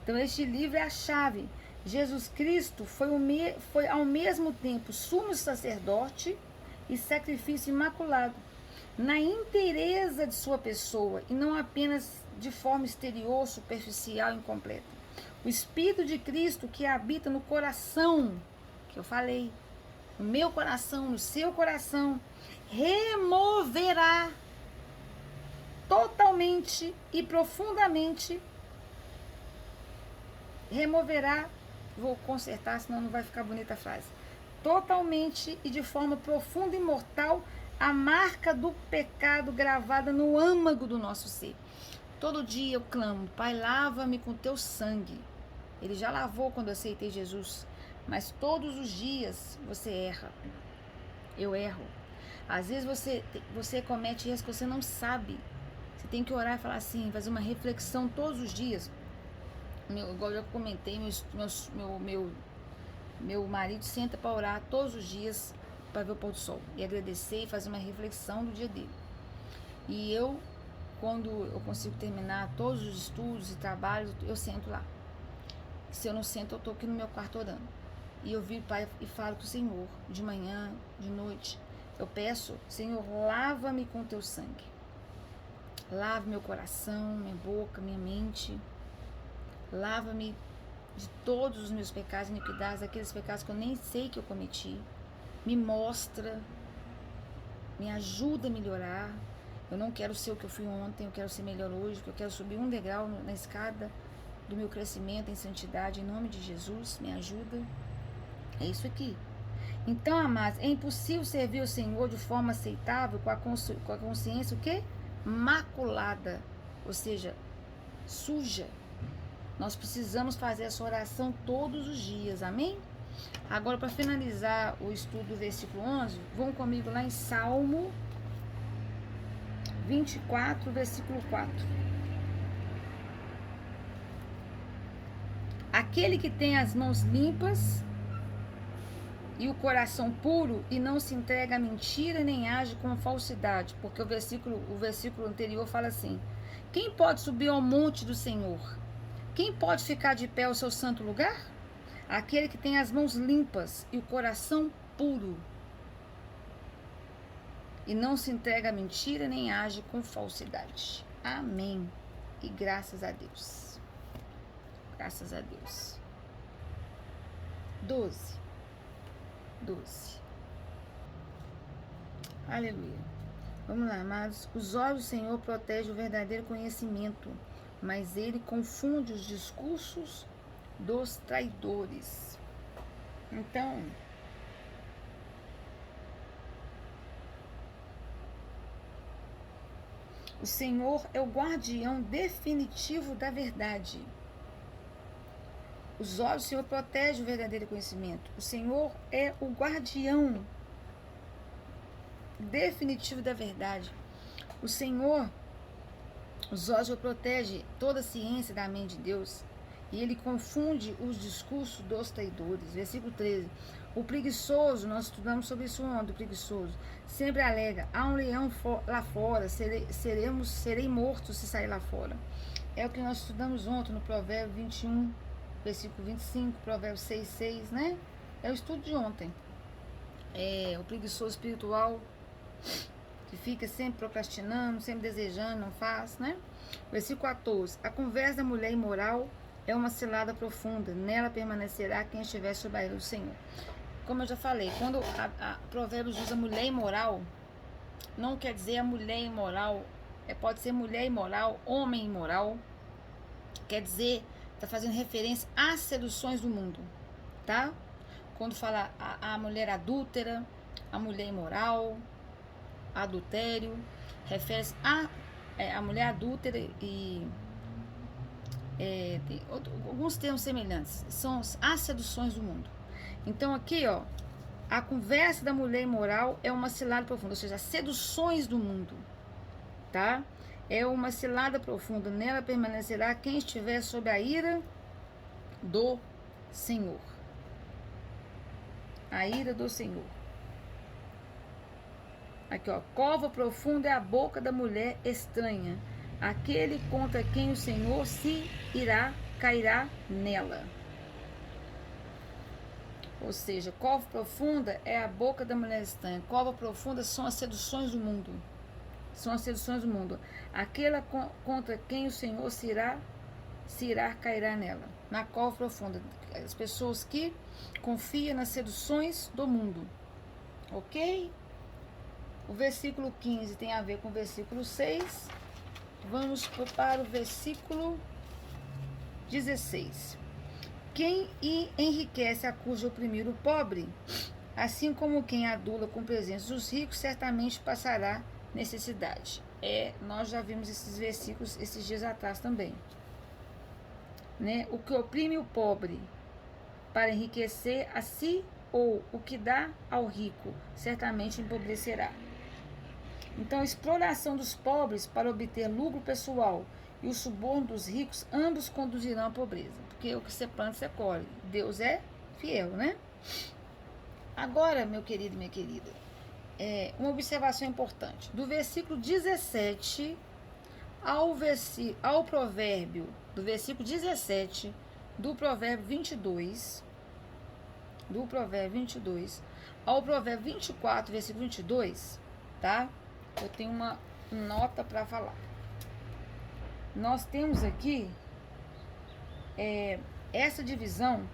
Então este livro é a chave. Jesus Cristo foi ao mesmo tempo sumo sacerdote e sacrifício imaculado, na inteireza de sua pessoa, e não apenas de forma exterior, superficial e incompleta. O Espírito de Cristo que habita no coração, que eu falei, no meu coração, no seu coração, removerá totalmente e profundamente removerá, vou consertar, senão não vai ficar bonita a frase, totalmente e de forma profunda e mortal, a marca do pecado gravada no âmago do nosso ser. Todo dia eu clamo, Pai, lava-me com teu sangue. Ele já lavou quando eu aceitei Jesus, mas todos os dias você erra. Eu erro. Às vezes você comete erros que você não sabe. Você tem que orar e falar assim, fazer uma reflexão todos os dias. Igual eu já comentei, meu marido senta para orar todos os dias para ver o pôr do sol e agradecer e fazer uma reflexão do dia dele. E eu, quando eu consigo terminar todos os estudos e trabalhos, eu sento lá. Se eu não sento, eu tô aqui no meu quarto orando. E eu viro Pai e falo com o Senhor, de manhã, de noite. Eu peço, Senhor, lava-me com teu sangue. Lava meu coração, minha boca, minha mente. Lava-me de todos os meus pecados e iniquidades, aqueles pecados que eu nem sei que eu cometi. Me mostra, me ajuda a melhorar. Eu não quero ser o que eu fui ontem, eu quero ser melhor hoje, eu quero subir um degrau na escada do meu crescimento em santidade, em nome de Jesus, me ajuda. É isso aqui. Então, amados, é impossível servir o Senhor de forma aceitável com a consciência o quê? Maculada, ou seja, suja. Nós precisamos fazer essa oração todos os dias, amém? Agora, para finalizar o estudo do versículo 11, vão comigo lá em Salmo 24, versículo 4. Aquele que tem as mãos limpas e o coração puro e não se entrega à mentira nem age com falsidade, porque o versículo anterior fala assim: quem pode subir ao monte do Senhor? Quem pode ficar de pé ao seu santo lugar? Aquele que tem as mãos limpas e o coração puro e não se entrega à mentira nem age com falsidade. Amém. E graças a Deus. Graças a Deus. 12. Aleluia. Vamos lá, amados. Os olhos do Senhor protegem o verdadeiro conhecimento, mas ele confunde os discursos dos traidores. Então, o Senhor é o guardião definitivo da verdade. Os olhos do Senhor protegem o verdadeiro conhecimento. O Senhor é o guardião definitivo da verdade. O Senhor, os olhos protegem toda a ciência da mente de Deus. E ele confunde os discursos dos traidores. Versículo 13. O preguiçoso, nós estudamos sobre isso ontem, o preguiçoso, sempre alega, há um leão lá fora, serei morto se sair lá fora. É o que nós estudamos ontem no Provérbio 21, versículo 25, Provérbio 6, né? É o estudo de ontem. É o preguiçoso espiritual, que fica sempre procrastinando, sempre desejando, não faz, né? Versículo 14. A conversa da mulher imoral é uma cilada profunda, nela permanecerá quem estiver sob a ira do Senhor. Como eu já falei, quando a Provérbios usa mulher imoral, não quer dizer a mulher imoral, pode ser mulher imoral, homem imoral, quer dizer, está fazendo referência às seduções do mundo, tá? Quando fala a mulher adúltera, a mulher imoral, adultério, refere-se a mulher adúltera e tem alguns termos semelhantes, são as seduções do mundo. Então aqui, ó, a conversa da mulher imoral é uma cilada profunda, ou seja, as seduções do mundo, tá? É uma cilada profunda, nela permanecerá quem estiver sob a ira do Senhor. A ira do Senhor. Aqui, ó, cova profunda é a boca da mulher estranha, aquele contra quem o Senhor se irá, cairá nela. Ou seja, cova profunda é a boca da mulher estranha. Cova profunda são as seduções do mundo. São as seduções do mundo. Aquela contra quem o Senhor se irá, cairá nela. Na cova profunda. As pessoas que confiam nas seduções do mundo. Ok? O versículo 15 tem a ver com o versículo 6. Vamos para o versículo 16. quem enriquece acusa oprimir o pobre, assim como quem adula com presença dos ricos, certamente passará necessidade. Nós já vimos esses versículos esses dias atrás também. Né? O que oprime o pobre para enriquecer a si, ou o que dá ao rico, certamente empobrecerá. Então, a exploração dos pobres para obter lucro pessoal e o suborno dos ricos, ambos conduzirão à pobreza. Porque o que você planta, você colhe. Deus é fiel, né? Agora, meu querido e minha querida, uma observação importante. Do versículo 17 ao provérbio, do versículo 17 do provérbio 22, ao provérbio 24, versículo 22, tá? Eu tenho uma nota para falar. Nós temos aqui essa divisão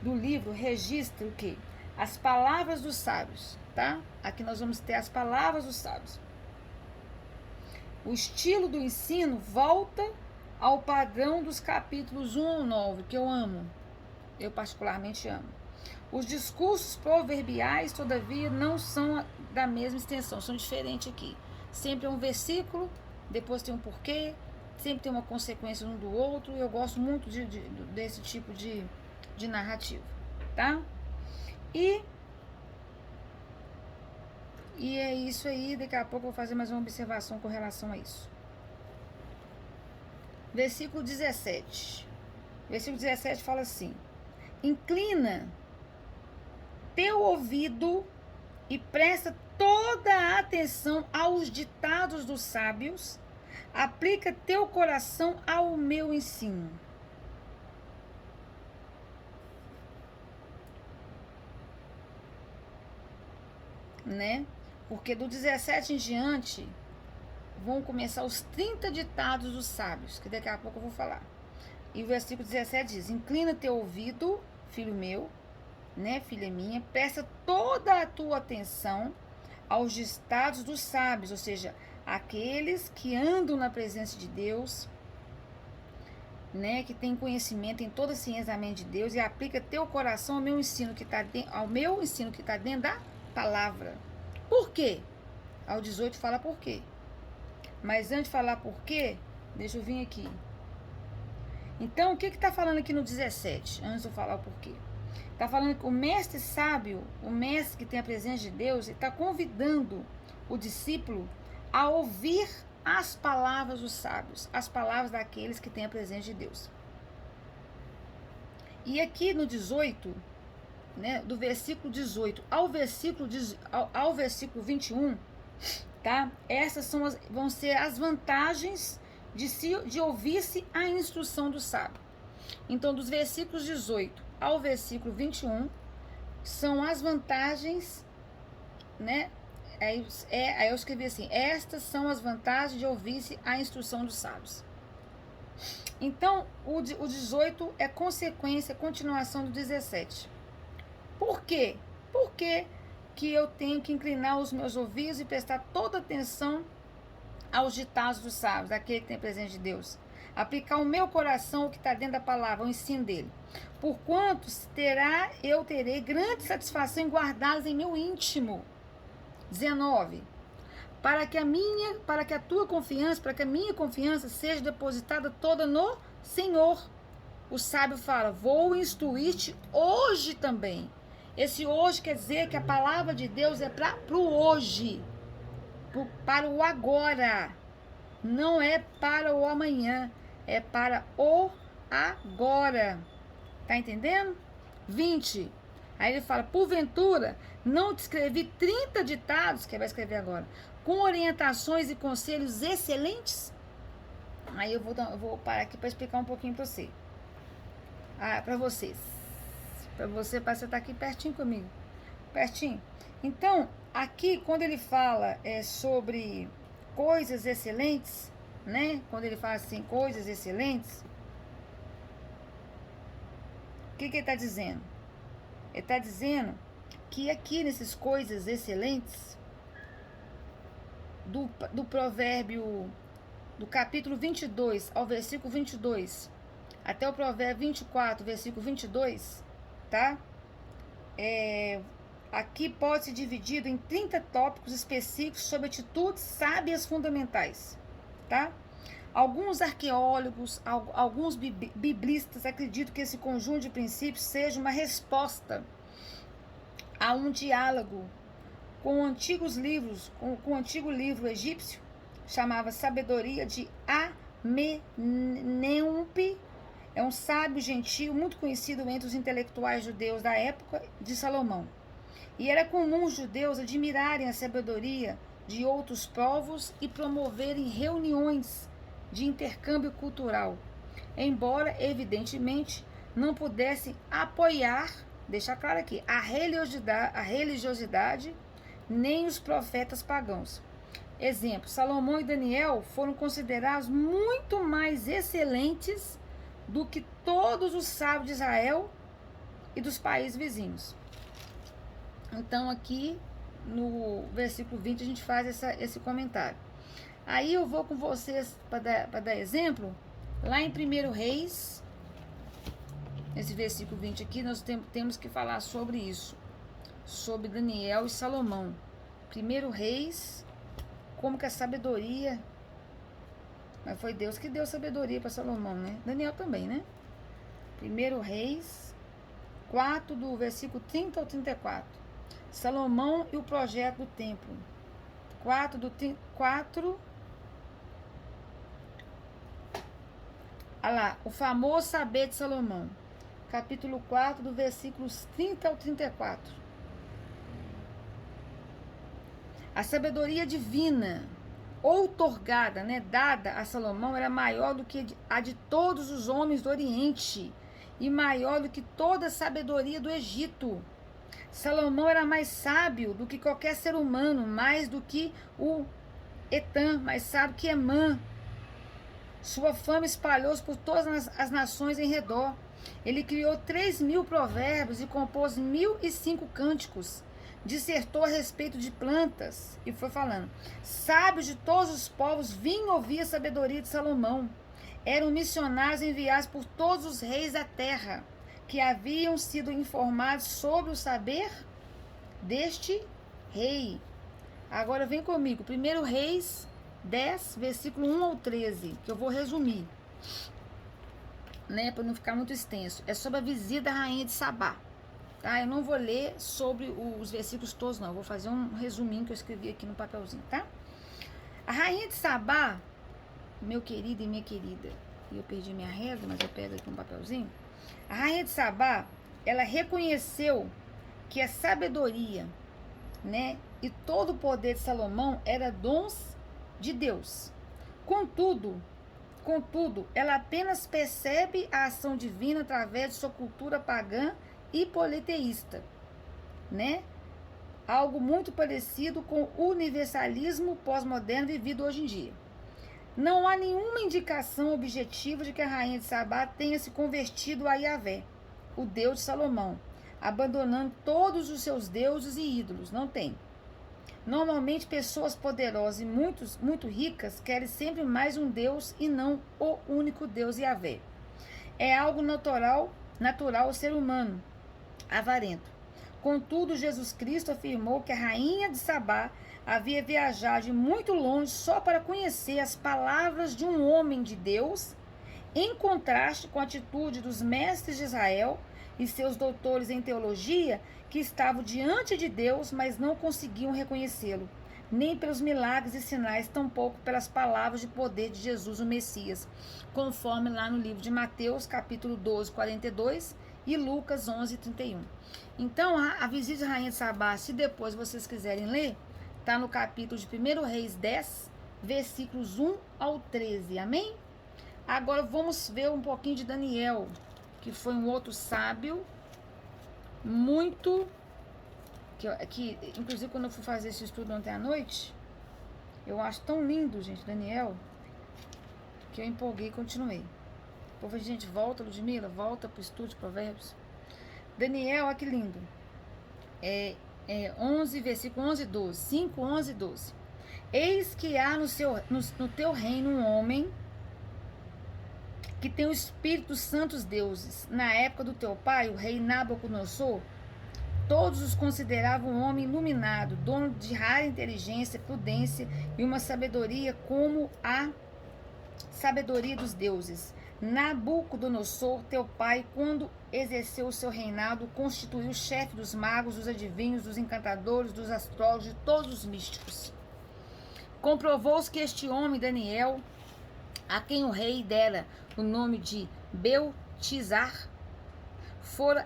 do livro registra o quê? As palavras dos sábios, tá? Aqui nós vamos ter as palavras dos sábios. O estilo do ensino volta ao padrão dos capítulos 1 ao 9, que eu amo. Eu particularmente amo. Os discursos proverbiais, todavia, não são da mesma extensão, são diferentes aqui. Sempre é um versículo, depois tem um porquê, sempre tem uma consequência um do outro. Eu gosto muito desse tipo de narrativa, tá? E é isso aí, daqui a pouco eu vou fazer mais uma observação com relação a isso. Versículo 17. Versículo 17 fala assim: inclina teu ouvido e presta toda a atenção aos ditados dos sábios, aplica teu coração ao meu ensino. Né? Porque do 17 em diante vão começar os 30 ditados dos sábios, que daqui a pouco eu vou falar. E o versículo 17 diz: inclina teu ouvido, filho meu, né, filha minha, presta toda a tua atenção aos ditados dos sábios, ou seja, aqueles que andam na presença de Deus, né, que tem conhecimento em toda a ciência da mente de Deus, e aplica teu coração ao meu ensino que está dentro da palavra. Por quê? Ao 18 fala por quê. Mas antes de falar por quê, deixa eu vir aqui. Então, o que está falando aqui no 17? Antes de eu falar o porquê. Está falando que o mestre sábio, o mestre que tem a presença de Deus, está convidando o discípulo a ouvir as palavras dos sábios, as palavras daqueles que têm a presença de Deus. E aqui no 18, né, do versículo 18 ao versículo 21, tá? Essas vão ser as vantagens de ouvir-se a instrução do sábio. Então, dos versículos 18 ao versículo 21, são as vantagens, né? Aí eu escrevi assim: estas são as vantagens de ouvir-se a instrução dos sábios. Então, o 18 é consequência, continuação do 17. Por quê? Por que eu tenho que inclinar os meus ouvidos e prestar toda atenção aos ditados dos sábios, daquele que tem a presença de Deus? Aplicar o meu coração, o que está dentro da palavra, o ensino dele. Porquanto eu terei grande satisfação em guardá-los em meu íntimo. 19. Para que a minha confiança seja depositada toda no Senhor. O sábio fala: vou instruir-te hoje também. Esse hoje quer dizer que a palavra de Deus é para o hoje, para o agora. Não é para o amanhã, é para o agora. Tá entendendo? 20. Aí ele fala: porventura, não te escrevi 30 ditados, que ele vai escrever agora, com orientações e conselhos excelentes? Aí eu vou parar aqui para explicar um pouquinho para você. Para vocês. Para você estar aqui pertinho comigo. Pertinho. Então, aqui, quando ele fala sobre coisas excelentes, né? Quando ele fala assim, coisas excelentes, o que ele está dizendo? Ele está dizendo que aqui nesses coisas excelentes, do provérbio, do capítulo 22 ao versículo 22, até o provérbio 24, versículo 22, tá? Aqui pode ser dividido em 30 tópicos específicos sobre atitudes sábias fundamentais, tá? Alguns arqueólogos, alguns biblistas acreditam que esse conjunto de princípios seja uma resposta a um diálogo com antigos livros, com o antigo livro egípcio, chamava Sabedoria de Amenempe. É um sábio gentil muito conhecido entre os intelectuais judeus da época de Salomão. E era comum os judeus admirarem a sabedoria de outros povos e promoverem reuniões de intercâmbio cultural, embora, evidentemente, não pudessem apoiar, deixa claro aqui, a religiosidade nem os profetas pagãos. Exemplo, Salomão e Daniel foram considerados muito mais excelentes do que todos os sábios de Israel e dos países vizinhos. Então, aqui no versículo 20, a gente faz esse comentário. Aí eu vou com vocês para dar exemplo, lá em 1 Reis, esse versículo 20 aqui, nós temos que falar sobre isso, sobre Daniel e Salomão. 1 Reis, como que a sabedoria, mas foi Deus que deu sabedoria para Salomão, né? Daniel também, né? 1 Reis 4, do versículo 30 ao 34. Salomão e o projeto do templo. 4. Olha lá, o famoso saber de Salomão. Capítulo 4, do versículos 30 ao 34. A sabedoria divina, outorgada, né, dada a Salomão, era maior do que a de todos os homens do Oriente e maior do que toda a sabedoria do Egito. Salomão era mais sábio do que qualquer ser humano, mais do que o Etam, mais sábio que Emã. Sua fama espalhou-se por todas as nações em redor. Ele criou 3.000 provérbios e compôs 1.005 cânticos. Dissertou a respeito de plantas e foi falando. Sábios de todos os povos vinham ouvir a sabedoria de Salomão. Eram missionários enviados por todos os reis da terra, que haviam sido informados sobre o saber deste rei. Agora vem comigo, 1 Reis 10, versículo 1 ao 13, que eu vou resumir, né, para não ficar muito extenso. É sobre a visita da rainha de Sabá, tá? Eu não vou ler sobre os versículos todos, não. Eu vou fazer um resuminho que eu escrevi aqui no papelzinho, tá? A rainha de Sabá, meu querido e minha querida, eu perdi minha régua, mas eu pego aqui um papelzinho. A rainha de Sabá, ela reconheceu que a sabedoria, né, e todo o poder de Salomão era dons de Deus. Contudo, ela apenas percebe a ação divina através de sua cultura pagã e politeísta, né? Algo muito parecido com o universalismo pós-moderno vivido hoje em dia. Não há nenhuma indicação objetiva de que a rainha de Sabá tenha se convertido a Yahvé, o Deus de Salomão, abandonando todos os seus deuses e ídolos. Não tem. Normalmente, pessoas poderosas e muito ricas querem sempre mais um Deus e não o único Deus Yahvé. É algo natural ao ser humano, avarento. Contudo, Jesus Cristo afirmou que a rainha de Sabá havia viajado de muito longe só para conhecer as palavras de um homem de Deus, em contraste com a atitude dos mestres de Israel e seus doutores em teologia, que estavam diante de Deus, mas não conseguiam reconhecê-lo, nem pelos milagres e sinais, tampouco pelas palavras de poder de Jesus, o Messias, conforme lá no livro de Mateus, capítulo 12, 42 e Lucas 11, 31. Então, a visita da rainha de Sabá, se depois vocês quiserem ler, está no capítulo de 1 Reis 10, versículos 1 ao 13, amém? Agora vamos ver um pouquinho de Daniel, que foi um outro sábio, muito, que inclusive quando eu fui fazer esse estudo ontem à noite, eu acho tão lindo, gente, Daniel, que eu empolguei e continuei. Povo, gente, volta, Ludmila, volta pro estudo de provérbios. Daniel, olha que lindo. 11, versículo 11 e 12. 5, 11 e 12. Eis que há no teu reino um homem que tem o espírito dos santos deuses. Na época do teu pai, o rei Nabucodonosor, todos os consideravam um homem iluminado, dono de rara inteligência, prudência e uma sabedoria como a sabedoria dos deuses. Nabucodonosor, teu pai, quando exerceu o seu reinado, constituiu o chefe dos magos, dos adivinhos, dos encantadores, dos astrólogos, de todos os místicos. Comprovou-se que este homem, Daniel, a quem o rei dera o nome de Beltesazar, fora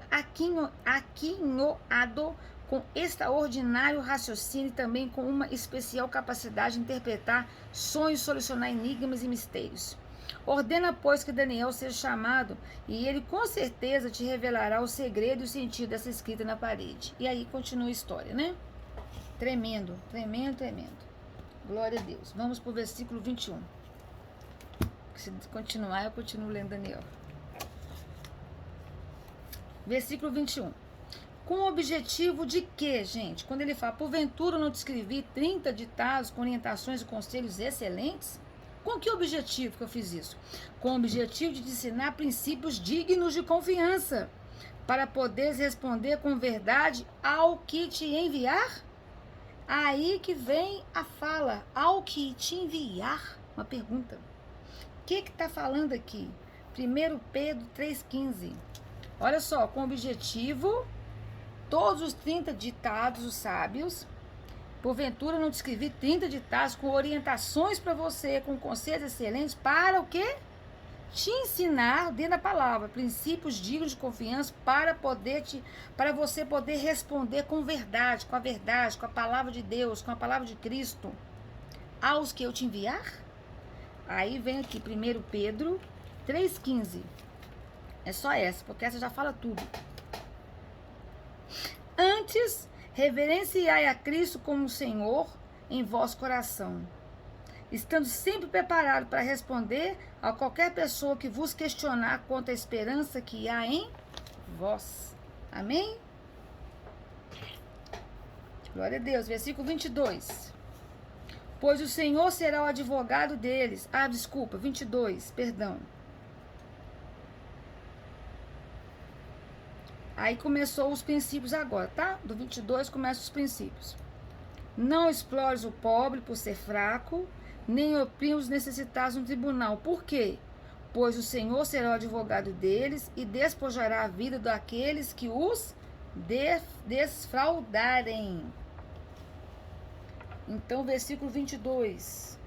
aquinhoado com extraordinário raciocínio e também com uma especial capacidade de interpretar sonhos, solucionar enigmas e mistérios. Ordena, pois, que Daniel seja chamado, e ele com certeza te revelará o segredo e o sentido dessa escrita na parede. E aí continua a história, né? Tremendo, tremendo, tremendo. Glória a Deus. Vamos para o versículo 21. Se continuar, eu continuo lendo Daniel. Versículo 21. Com o objetivo de quê, gente? Quando ele fala, porventura não te escrevi 30 ditados com orientações e conselhos excelentes? Com que objetivo que eu fiz isso? Com o objetivo de te ensinar princípios dignos de confiança, para poderes responder com verdade ao que te enviar? Aí que vem a fala, ao que te enviar? Uma pergunta. O que está falando aqui? 1 Pedro 3,15. Olha só, com o objetivo, todos os 30 ditados, os sábios, porventura não te escrevi 30 ditados com orientações para você, com conselhos excelentes, para o quê? Te ensinar, dentro da palavra, princípios dignos de confiança, para você poder responder com verdade, com a palavra de Deus, com a palavra de Cristo, aos que eu te enviar? Aí vem aqui 1 Pedro 3,15. É só essa, porque essa já fala tudo. Antes, reverenciai a Cristo como Senhor em vosso coração, estando sempre preparado para responder a qualquer pessoa que vos questionar quanto à esperança que há em vós. Amém? Glória a Deus. Versículo 22. Pois o Senhor será o advogado deles. 22, perdão. Aí começou os princípios agora, tá? Do 22 começam os princípios. Não explores o pobre por ser fraco, nem oprime os necessitados no tribunal. Por quê? Pois o Senhor será o advogado deles e despojará a vida daqueles que os desfraudarem. Então, versículo 22.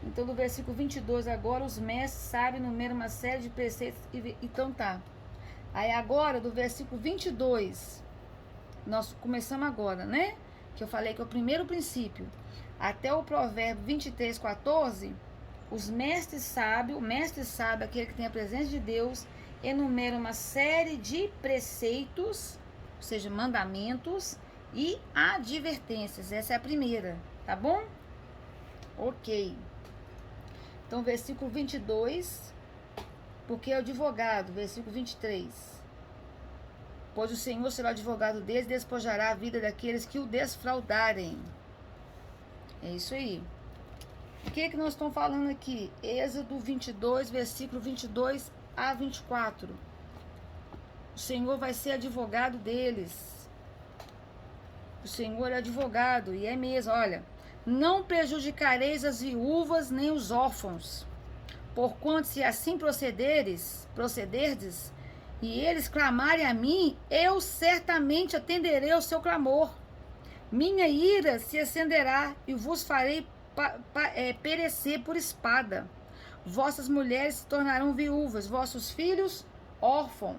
Então, do versículo 22 agora, os mestres sabem numerar uma série de preceitos. Então, tá. Aí, agora, do versículo 22, nós começamos agora, né? Que eu falei que é o primeiro princípio. Até o provérbio 23, 14, os mestres sábios, o mestre sábio, aquele que tem a presença de Deus, enumera uma série de preceitos, ou seja, mandamentos e advertências. Essa é a primeira, tá bom? Ok. Então, versículo 22, porque é o advogado, versículo 23. Pois o Senhor será o advogado deles e despojará a vida daqueles que o desfraudarem. É isso aí. O que é que nós estamos falando aqui? Êxodo 22, versículo 22 a 24. O Senhor vai ser advogado deles. O Senhor é advogado, e é mesmo, olha. Não prejudicareis as viúvas nem os órfãos, porquanto se assim procederdes, e eles clamarem a mim, eu certamente atenderei ao seu clamor. Minha ira se acenderá e vos farei perecer por espada. Vossas mulheres se tornarão viúvas, vossos filhos órfãos.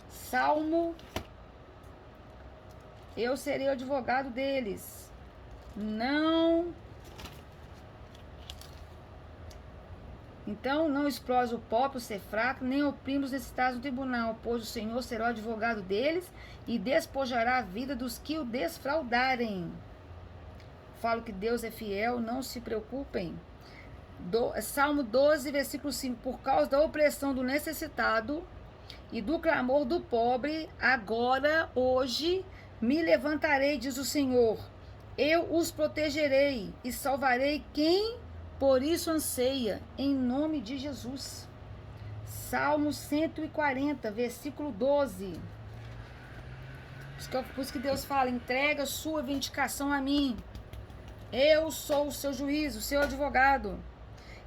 Salmo, eu serei o advogado deles. Então, não explores o pobre por ser fraco, nem oprime os necessitados no tribunal, pois o Senhor será o advogado deles e despojará a vida dos que o desfraudarem. Falo que Deus é fiel, não se preocupem. Salmo 12, versículo 5. Por causa da opressão do necessitado e do clamor do pobre, agora, hoje, Me levantarei, diz o Senhor, eu os protegerei e salvarei quem por isso anseia, em nome de Jesus. Salmo 140, versículo 12. Por isso que Deus fala, entrega sua vindicação a mim. Eu sou o seu juiz, o seu advogado.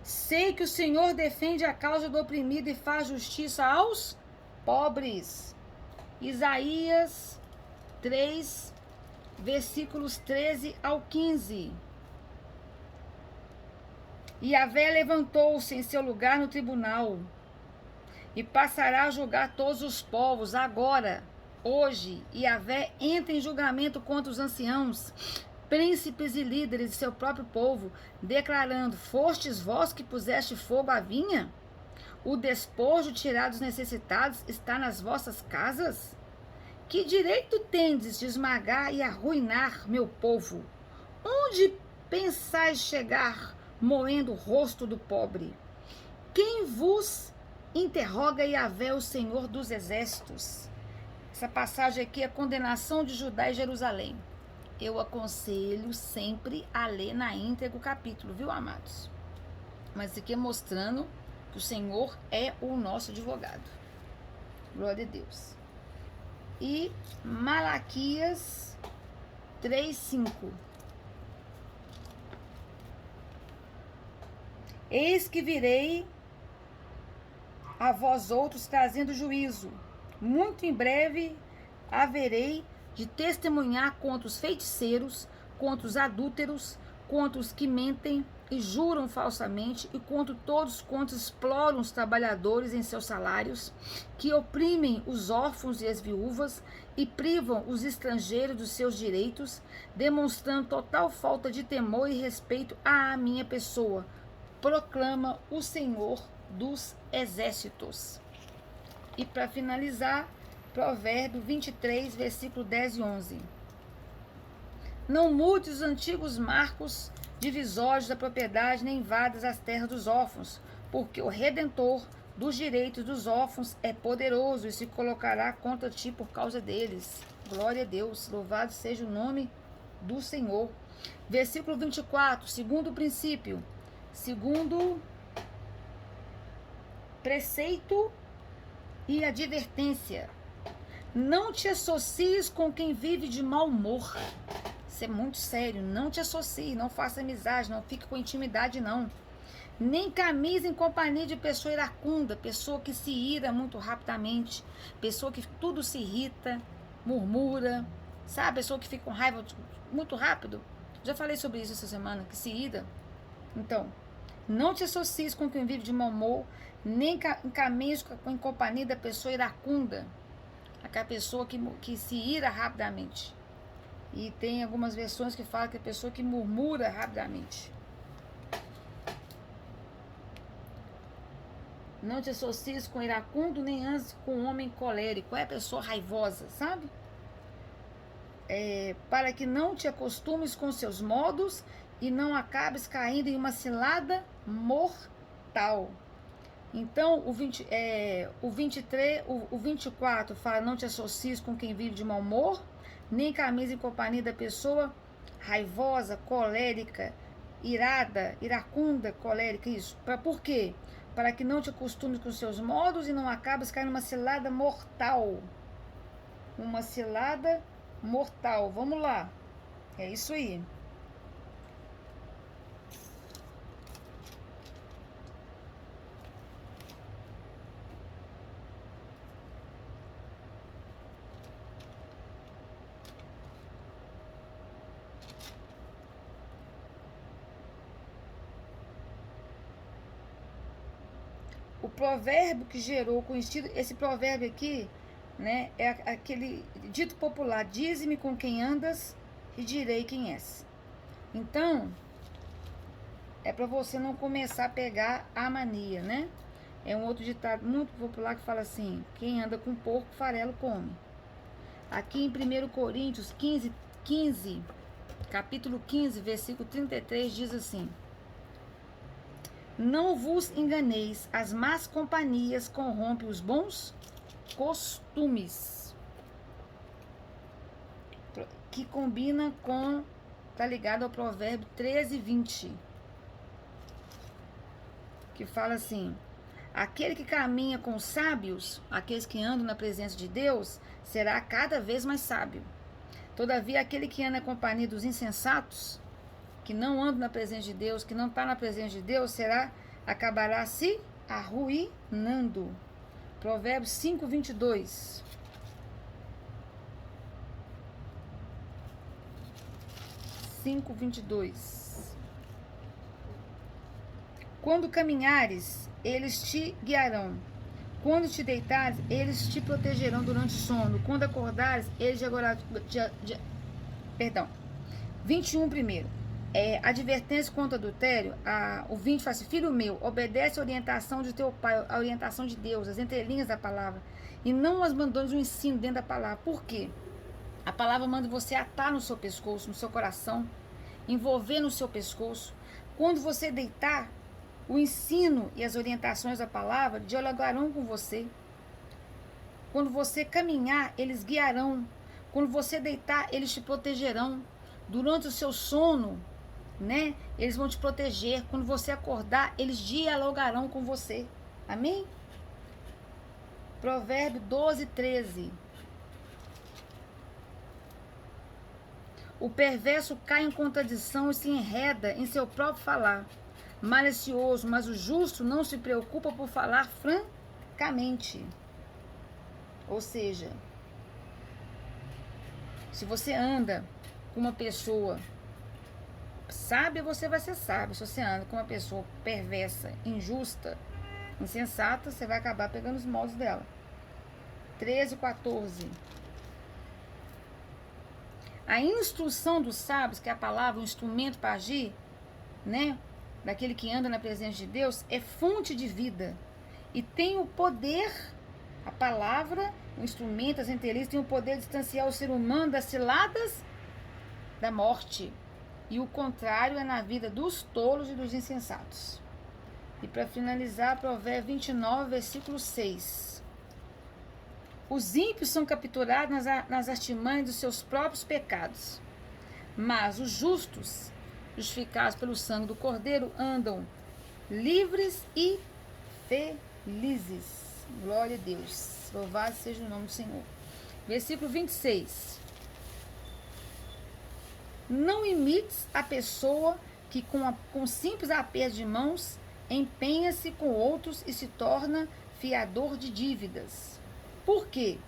Sei que o Senhor defende a causa do oprimido e faz justiça aos pobres. Isaías 3, versículos 13 ao 15. Yahvé levantou-se em seu lugar no tribunal e passará a julgar todos os povos. Agora, hoje, Yahvé entra em julgamento contra os anciãos, príncipes e líderes de seu próprio povo, declarando: fostes vós que puseste fogo à vinha? O despojo tirado dos necessitados está nas vossas casas? Que direito tendes de esmagar e arruinar meu povo? Onde pensais chegar, moendo o rosto do pobre? Quem vos interroga Yahvé, o Senhor dos exércitos? Essa passagem aqui é a condenação de Judá e Jerusalém. Eu aconselho sempre a ler na íntegra o capítulo, viu, amados? Mas isso aqui é mostrando que o Senhor é o nosso advogado. Glória a Deus. E Malaquias 3:5. Eis que virei a vós outros trazendo juízo. Muito em breve haverei de testemunhar contra os feiticeiros, contra os adúlteros, contra os que mentem e juram falsamente, e contra todos quantos exploram os trabalhadores em seus salários, que oprimem os órfãos e as viúvas e privam os estrangeiros dos seus direitos, demonstrando total falta de temor e respeito à minha pessoa, proclama o Senhor dos exércitos. E para finalizar, Provérbio 23, versículo 10 e 11. Não mude os antigos marcos divisórios da propriedade, nem invadas as terras dos órfãos, porque o Redentor dos direitos dos órfãos é poderoso e se colocará contra ti por causa deles. Glória a Deus, louvado seja o nome do Senhor. Versículo 24, segundo princípio, segundo preceito e advertência. Não te associes com quem vive de mau humor. Isso é muito sério. Não te associe, não faça amizade, não fique com intimidade, não. Nem camise em companhia de pessoa iracunda, pessoa que se ira muito rapidamente, pessoa que tudo se irrita, murmura, sabe? Pessoa que fica com raiva muito rápido. Já falei sobre isso essa semana, que se ira. Então, não te associes com quem vive de mau humor, nem caminhes em companhia da pessoa iracunda, aquela pessoa que se ira rapidamente. E tem algumas versões que falam que é a pessoa que murmura rapidamente. Não te associes com iracundo, nem andes com homem colérico. É a pessoa raivosa, sabe? Para que não te acostumes com seus modos e não acabes caindo em uma cilada mortal. Então, o 24 fala: não te associes com quem vive de mau humor, nem caminhes em companhia da pessoa raivosa, colérica, irada, iracunda, colérica, isso. Por quê? Para que não te acostumes com seus modos e não acabes caindo numa cilada mortal. Uma cilada mortal. Vamos lá. É isso aí. O provérbio que gerou conhecido, esse provérbio aqui, né, é aquele dito popular: dize-me com quem andas e direi quem és. Então, é para você não começar a pegar a mania, né? É um outro ditado muito popular que fala assim: quem anda com porco, farelo come. Aqui em 1 Coríntios 15, capítulo 15, versículo 33, diz assim: não vos enganeis, as más companhias corrompem os bons costumes. que combina com, tá ligado ao provérbio 13:20, que fala assim: aquele que caminha com os sábios, aqueles que andam na presença de Deus, será cada vez mais sábio. Todavia, aquele que anda na companhia dos insensatos, que não anda na presença de Deus, que não está na presença de Deus, acabará se arruinando. Provérbios 5:22. 5:22. Quando caminhares, eles te guiarão. Quando te deitares, eles te protegerão durante o sono. Quando acordares, eles perdão. 21 primeiro. Advertência contra adultério. O 20 fala assim: filho meu, obedece a orientação de teu pai, a orientação de Deus, as entrelinhas da palavra, e não as abandones o ensino dentro da palavra. Por quê? A palavra manda você atar no seu pescoço, no seu coração, envolver no seu pescoço. Quando você deitar, o ensino e as orientações da palavra dialogarão com você. Quando você caminhar, eles guiarão. Quando você deitar, eles te protegerão. Durante o seu sono, né? Eles vão te proteger. Quando você acordar, eles dialogarão com você. Amém? Provérbio 12:13. O perverso cai em contradição e se enreda em seu próprio falar. Malicioso, mas o justo não se preocupa por falar francamente. Ou seja, se você anda com uma pessoa sábia, você vai ser sábio. Se você anda com uma pessoa perversa, injusta, insensata, você vai acabar pegando os modos dela. 13:14. A instrução dos sábios, que é a palavra, um instrumento para agir, né? Daquele que anda na presença de Deus, é fonte de vida. E tem o poder, a palavra, o instrumento, as inteligências, tem o poder de distanciar o ser humano das ciladas da morte. E o contrário é na vida dos tolos e dos insensatos. E para finalizar, Provérbios 29, versículo 6. Os ímpios são capturados nas artimanhas dos seus próprios pecados, mas os justos, justificados pelo sangue do Cordeiro, andam livres e felizes. Glória a Deus. Louvado seja o nome do Senhor. Versículo 26. Não imites a pessoa que com simples aperto de mãos empenha-se com outros e se torna fiador de dívidas. Por quê?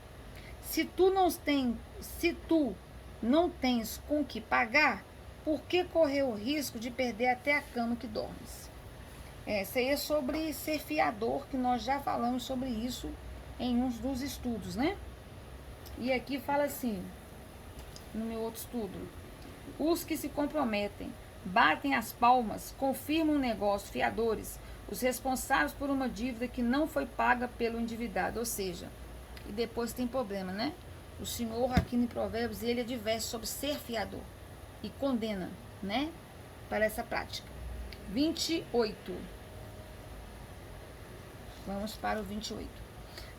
Se tu não tens com que pagar, por que correr o risco de perder até a cama que dormes? Isso aí é sobre ser fiador, que nós já falamos sobre isso em uns dos estudos, né? E aqui fala assim, no meu outro estudo: os que se comprometem, batem as palmas, confirmam um negócio, fiadores, os responsáveis por uma dívida que não foi paga pelo endividado. Ou seja, e depois tem problema, né? O Senhor aqui em Provérbios, ele adverte sobre ser fiador e condena, né? Para essa prática. 28. Vamos para o 28.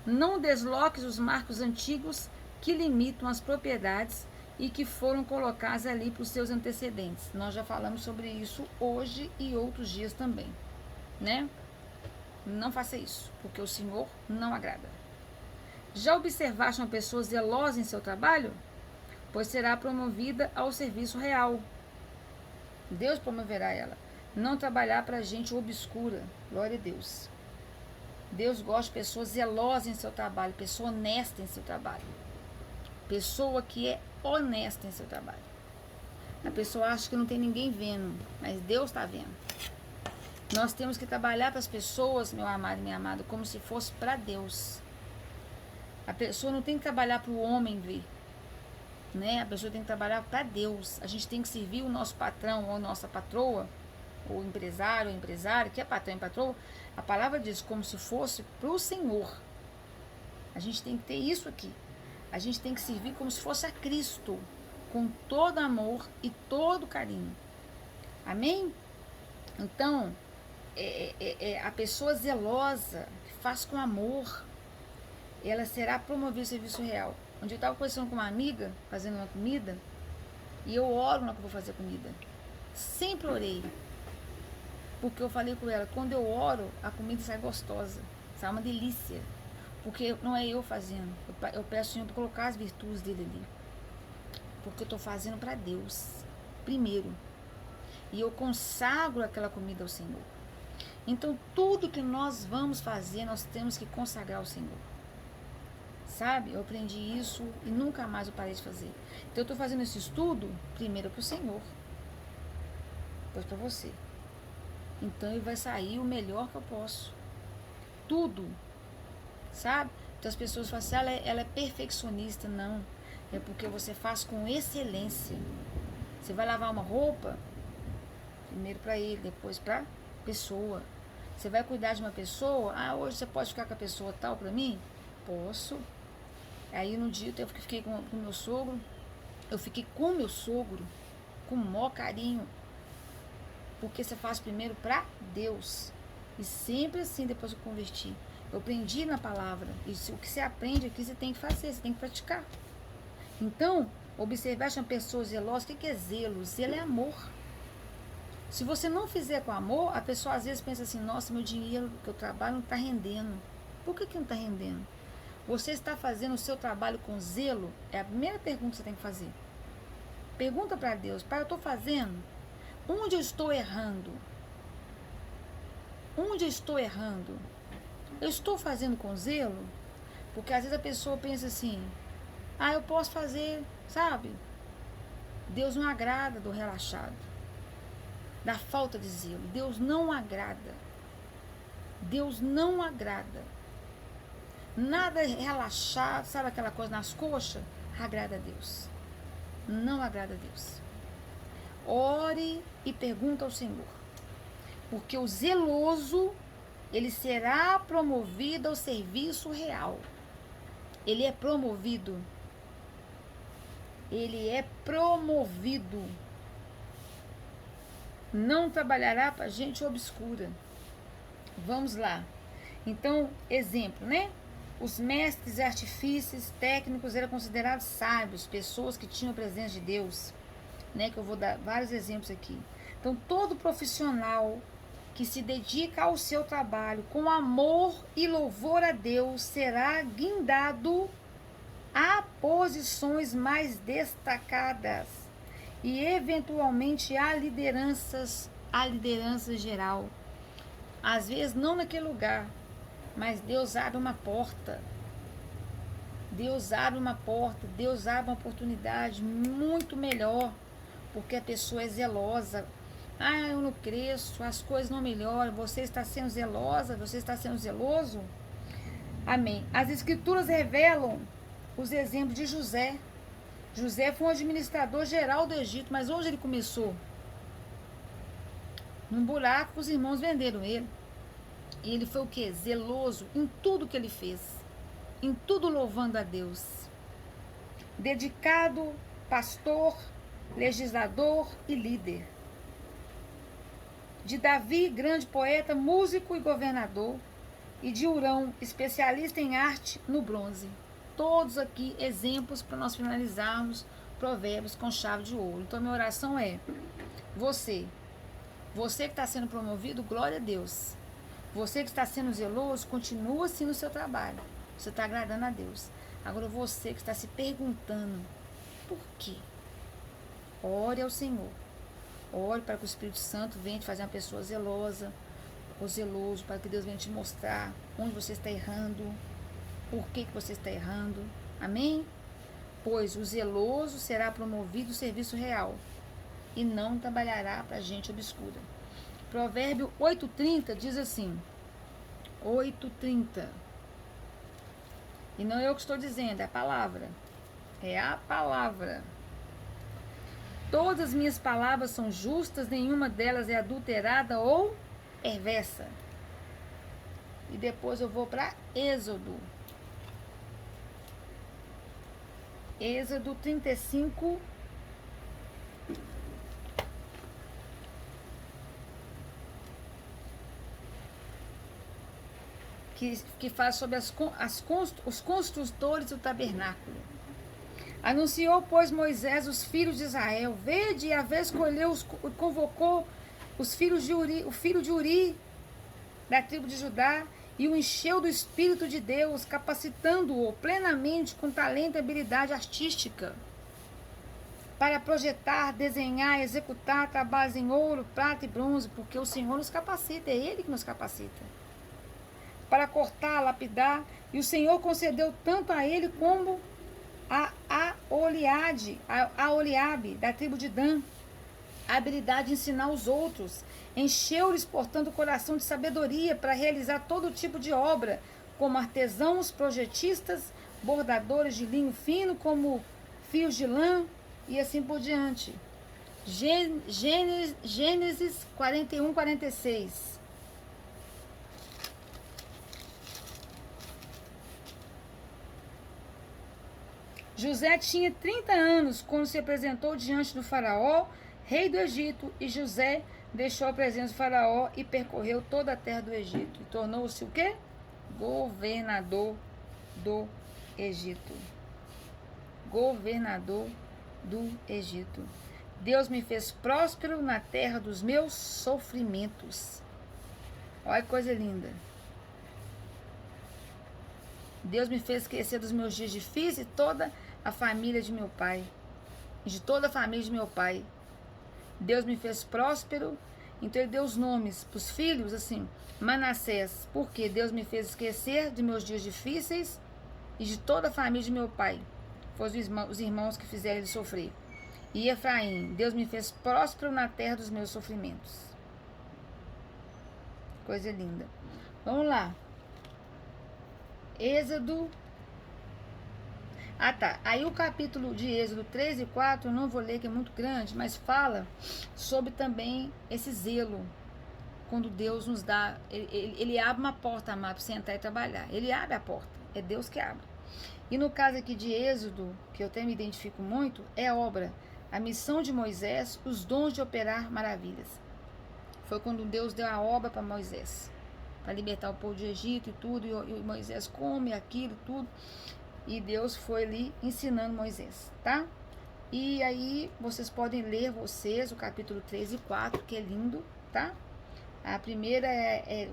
Não desloques os marcos antigos que limitam as propriedades e que foram colocados ali para os seus antecedentes. Nós já falamos sobre isso hoje e outros dias também, né? Não faça isso, porque o Senhor não agrada. Já observaste uma pessoa zelosa em seu trabalho? Pois será promovida ao serviço real. Deus promoverá ela. Não trabalhar para gente obscura. Glória a Deus. Deus gosta de pessoas zelosas em seu trabalho, pessoa honesta em seu trabalho. Pessoa que é honesta em seu trabalho. A pessoa acha que não tem ninguém vendo, mas Deus está vendo. Nós temos que trabalhar para as pessoas, meu amado e minha amada, como se fosse para Deus. A pessoa não tem que trabalhar para o homem ver, né? A pessoa tem que trabalhar para Deus. A gente tem que servir o nosso patrão ou nossa patroa, ou empresário ou empresária, que é patrão e patroa. A palavra diz como se fosse para o Senhor. A gente tem que ter isso aqui. A gente tem que servir como se fosse a Cristo, com todo amor e todo carinho. Amém? Então, a pessoa zelosa, que faz com amor, ela será promovida ao serviço real. Onde eu estava conversando com uma amiga, fazendo uma comida, e eu oro na hora que eu vou fazer comida. Sempre orei. Porque eu falei com ela, quando eu oro, a comida sai gostosa. Sai uma delícia. Porque não é eu fazendo. Eu peço ao Senhor para colocar as virtudes dele ali. Porque eu estou fazendo para Deus. Primeiro. E eu consagro aquela comida ao Senhor. Então, tudo que nós vamos fazer, nós temos que consagrar ao Senhor. Sabe? Eu aprendi isso e nunca mais eu parei de fazer. Então, eu estou fazendo esse estudo, primeiro para o Senhor. Depois para você. Então, ele vai sair o melhor que eu posso. Tudo. Sabe? Então, as pessoas falam assim, ela é perfeccionista. Não. É porque você faz com excelência. Você vai lavar uma roupa, primeiro para ele, depois para a pessoa. Você vai cuidar de uma pessoa, hoje você pode ficar com a pessoa tal para mim? Posso. Aí no dia eu fiquei com o meu sogro, eu fiquei com o meu sogro, com o maior carinho, porque você faz primeiro para Deus. E sempre assim, depois eu converti. Eu aprendi na palavra, e o que você aprende aqui você tem que fazer, você tem que praticar. Então, observar uma pessoa zelosa, o que é zelo? Zelo é amor. Se você não fizer com amor, a pessoa às vezes pensa assim, nossa, meu dinheiro que eu trabalho não está rendendo. Por que não está rendendo? Você está fazendo o seu trabalho com zelo? É a primeira pergunta que você tem que fazer. Pergunta para Deus, pai, eu estou fazendo? Onde eu estou errando? Onde eu estou errando? Eu estou fazendo com zelo? Porque às vezes a pessoa pensa assim, eu posso fazer, sabe? Deus não agrada do relaxado, da falta de zelo. Deus não agrada. Deus não agrada. Nada relaxado, sabe aquela coisa nas coxas? Agrada a Deus. Não agrada a Deus. Ore e pergunta ao Senhor. Porque o zeloso, ele será promovido ao serviço real. Ele é promovido. Ele é promovido. Não trabalhará para gente obscura. Vamos lá. Então, exemplo, né? Os mestres, artífices, técnicos eram considerados sábios, pessoas que tinham a presença de Deus, né? Que eu vou dar vários exemplos aqui. Então, todo profissional que se dedica ao seu trabalho com amor e louvor a Deus será guindado a posições mais destacadas e eventualmente a liderança geral. Às vezes não naquele lugar, mas Deus abre uma porta. Deus abre uma porta, Deus abre uma oportunidade muito melhor, porque a pessoa é zelosa. Eu não cresço, as coisas não melhoram, você está sendo zelosa, você está sendo zeloso? Amém. As escrituras revelam os exemplos de José. José foi um administrador geral do Egito, mas onde ele começou? Num buraco que os irmãos venderam ele. E ele foi o quê? Zeloso em tudo que ele fez. Em tudo louvando a Deus. Dedicado, pastor, legislador e líder. De Davi, grande poeta, músico e governador. E de Urão, especialista em arte no bronze. Todos aqui exemplos para nós finalizarmos Provérbios com chave de ouro. Então, minha oração é: você que está sendo promovido, glória a Deus. Você que está sendo zeloso, continua assim no seu trabalho. Você está agradando a Deus. Agora, você que está se perguntando, por quê? Ore ao Senhor. Ore para que o Espírito Santo venha te fazer uma pessoa zelosa, ou zeloso, para que Deus venha te mostrar onde você está errando, por que você está errando. Amém? Pois o zeloso será promovido ao serviço real e não trabalhará para gente obscura. Provérbio 8:30 diz assim, 8:30. E não é eu que estou dizendo, é a palavra. É a palavra. Todas as minhas palavras são justas, nenhuma delas é adulterada ou perversa. E depois eu vou para Êxodo. Êxodo 35. Que fala sobre os construtores do tabernáculo. Anunciou, pois, Moisés os filhos de Israel. Vede, Yahvé escolheu, convocou os filhos de Uri, o filho de Uri, da tribo de Judá, e o encheu do Espírito de Deus, capacitando-o plenamente com talento e habilidade artística, para projetar, desenhar, executar trabalhos em ouro, prata e bronze, porque o Senhor nos capacita, é Ele que nos capacita. Para cortar, lapidar, e o Senhor concedeu tanto a ele como a Oliabe, da tribo de Dan, a habilidade de ensinar os outros. Encheu-lhes, portanto, o coração de sabedoria para realizar todo tipo de obra, como artesãos, projetistas, bordadores de linho fino, como fios de lã, e assim por diante. Gênesis 41, 46. José tinha 30 anos quando se apresentou diante do faraó, rei do Egito, e José deixou a presença do faraó e percorreu toda a terra do Egito. E tornou-se o quê? Governador do Egito. Governador do Egito. Deus me fez próspero na terra dos meus sofrimentos. Olha que coisa linda. Deus me fez esquecer dos meus dias difíceis e toda a família de meu pai. De toda a família de meu pai. Deus me fez próspero. Então ele deu os nomes para os filhos, assim, Manassés, porque Deus me fez esquecer de meus dias difíceis e de toda a família de meu pai. Foram os irmãos que fizeram ele sofrer. E Efraim, Deus me fez próspero na terra dos meus sofrimentos. Coisa linda. Vamos lá. Êxodo. Ah, tá. Aí o capítulo de Êxodo 3 e 4, eu não vou ler que é muito grande, mas fala sobre também esse zelo. Quando Deus nos dá, ele abre uma porta, amado, para você entrar e trabalhar. Ele abre a porta. É Deus que abre. E no caso aqui de Êxodo, que eu até me identifico muito, é a obra, a missão de Moisés, os dons de operar maravilhas. Foi quando Deus deu a obra para Moisés, para libertar o povo do Egito e tudo, e Moisés come aquilo, tudo. E Deus foi ali ensinando Moisés, tá? E aí vocês podem ler o capítulo 3 e 4, que é lindo, tá? A primeira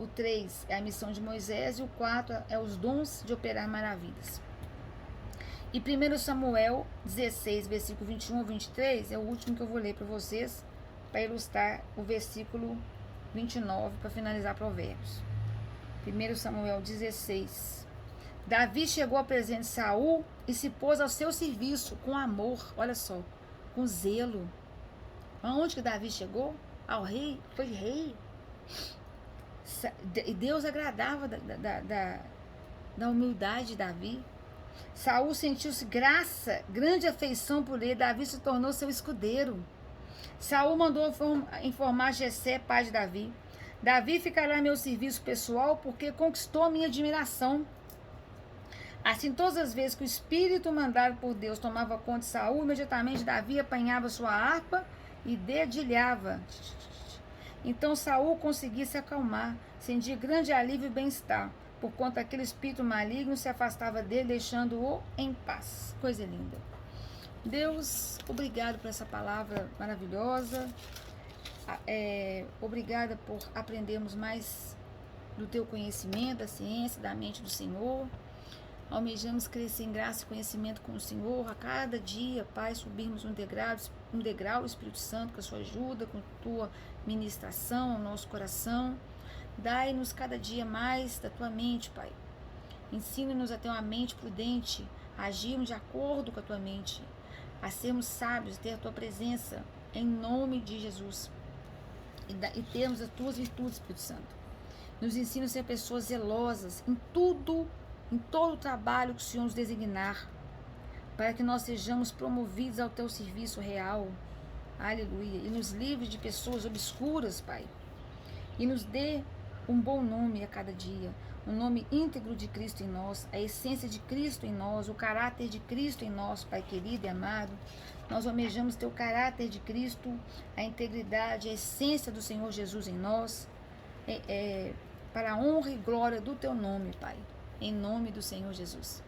o 3 é a missão de Moisés e o 4 é os dons de operar maravilhas. E 1 Samuel 16, versículo 21 ao 23, é o último que eu vou ler para vocês, para ilustrar o versículo 29, para finalizar Provérbios. 1 Samuel 16. Davi chegou à presença de Saul e se pôs ao seu serviço com amor, olha só, com zelo. Aonde que Davi chegou? Ao rei, foi rei. E Deus agradava da humildade de Davi. Saul sentiu-se grande afeição por ele. Davi se tornou seu escudeiro. Saul mandou informar Jessé, pai de Davi. Davi ficará a meu serviço pessoal porque conquistou a minha admiração. Assim, todas as vezes que o espírito mandado por Deus tomava conta de Saul, imediatamente Davi apanhava sua harpa e dedilhava. Então Saul conseguia se acalmar, sentia grande alívio e bem-estar, por conta aquele espírito maligno se afastava dele, deixando-o em paz. Coisa linda. Deus, obrigado por essa palavra maravilhosa. Obrigada por aprendermos mais do teu conhecimento, da ciência, da mente do Senhor. Almejamos crescer em graça e conhecimento com o Senhor. A cada dia, Pai, subirmos um degrau, Espírito Santo, com a sua ajuda, com a tua ministração ao nosso coração. Dai-nos cada dia mais da tua mente, Pai. Ensina-nos a ter uma mente prudente, a agirmos de acordo com a tua mente, a sermos sábios, ter a tua presença, em nome de Jesus. E termos as tuas virtudes, Espírito Santo. Nos ensina a ser pessoas zelosas em tudo, em todo o trabalho que o Senhor nos designar, para que nós sejamos promovidos ao teu serviço real. Aleluia. E nos livre de pessoas obscuras, Pai. E nos dê um bom nome a cada dia, um nome íntegro de Cristo em nós, a essência de Cristo em nós, o caráter de Cristo em nós, Pai querido e amado. Nós almejamos ter o caráter de Cristo, a integridade, a essência do Senhor Jesus em nós, para a honra e glória do teu nome, Pai, em nome do Senhor Jesus.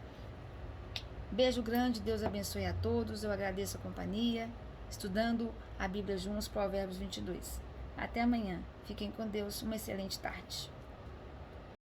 Beijo grande, Deus abençoe a todos. Eu agradeço a companhia, estudando a Bíblia juntos, Provérbios 22. Até amanhã. Fiquem com Deus. Uma excelente tarde.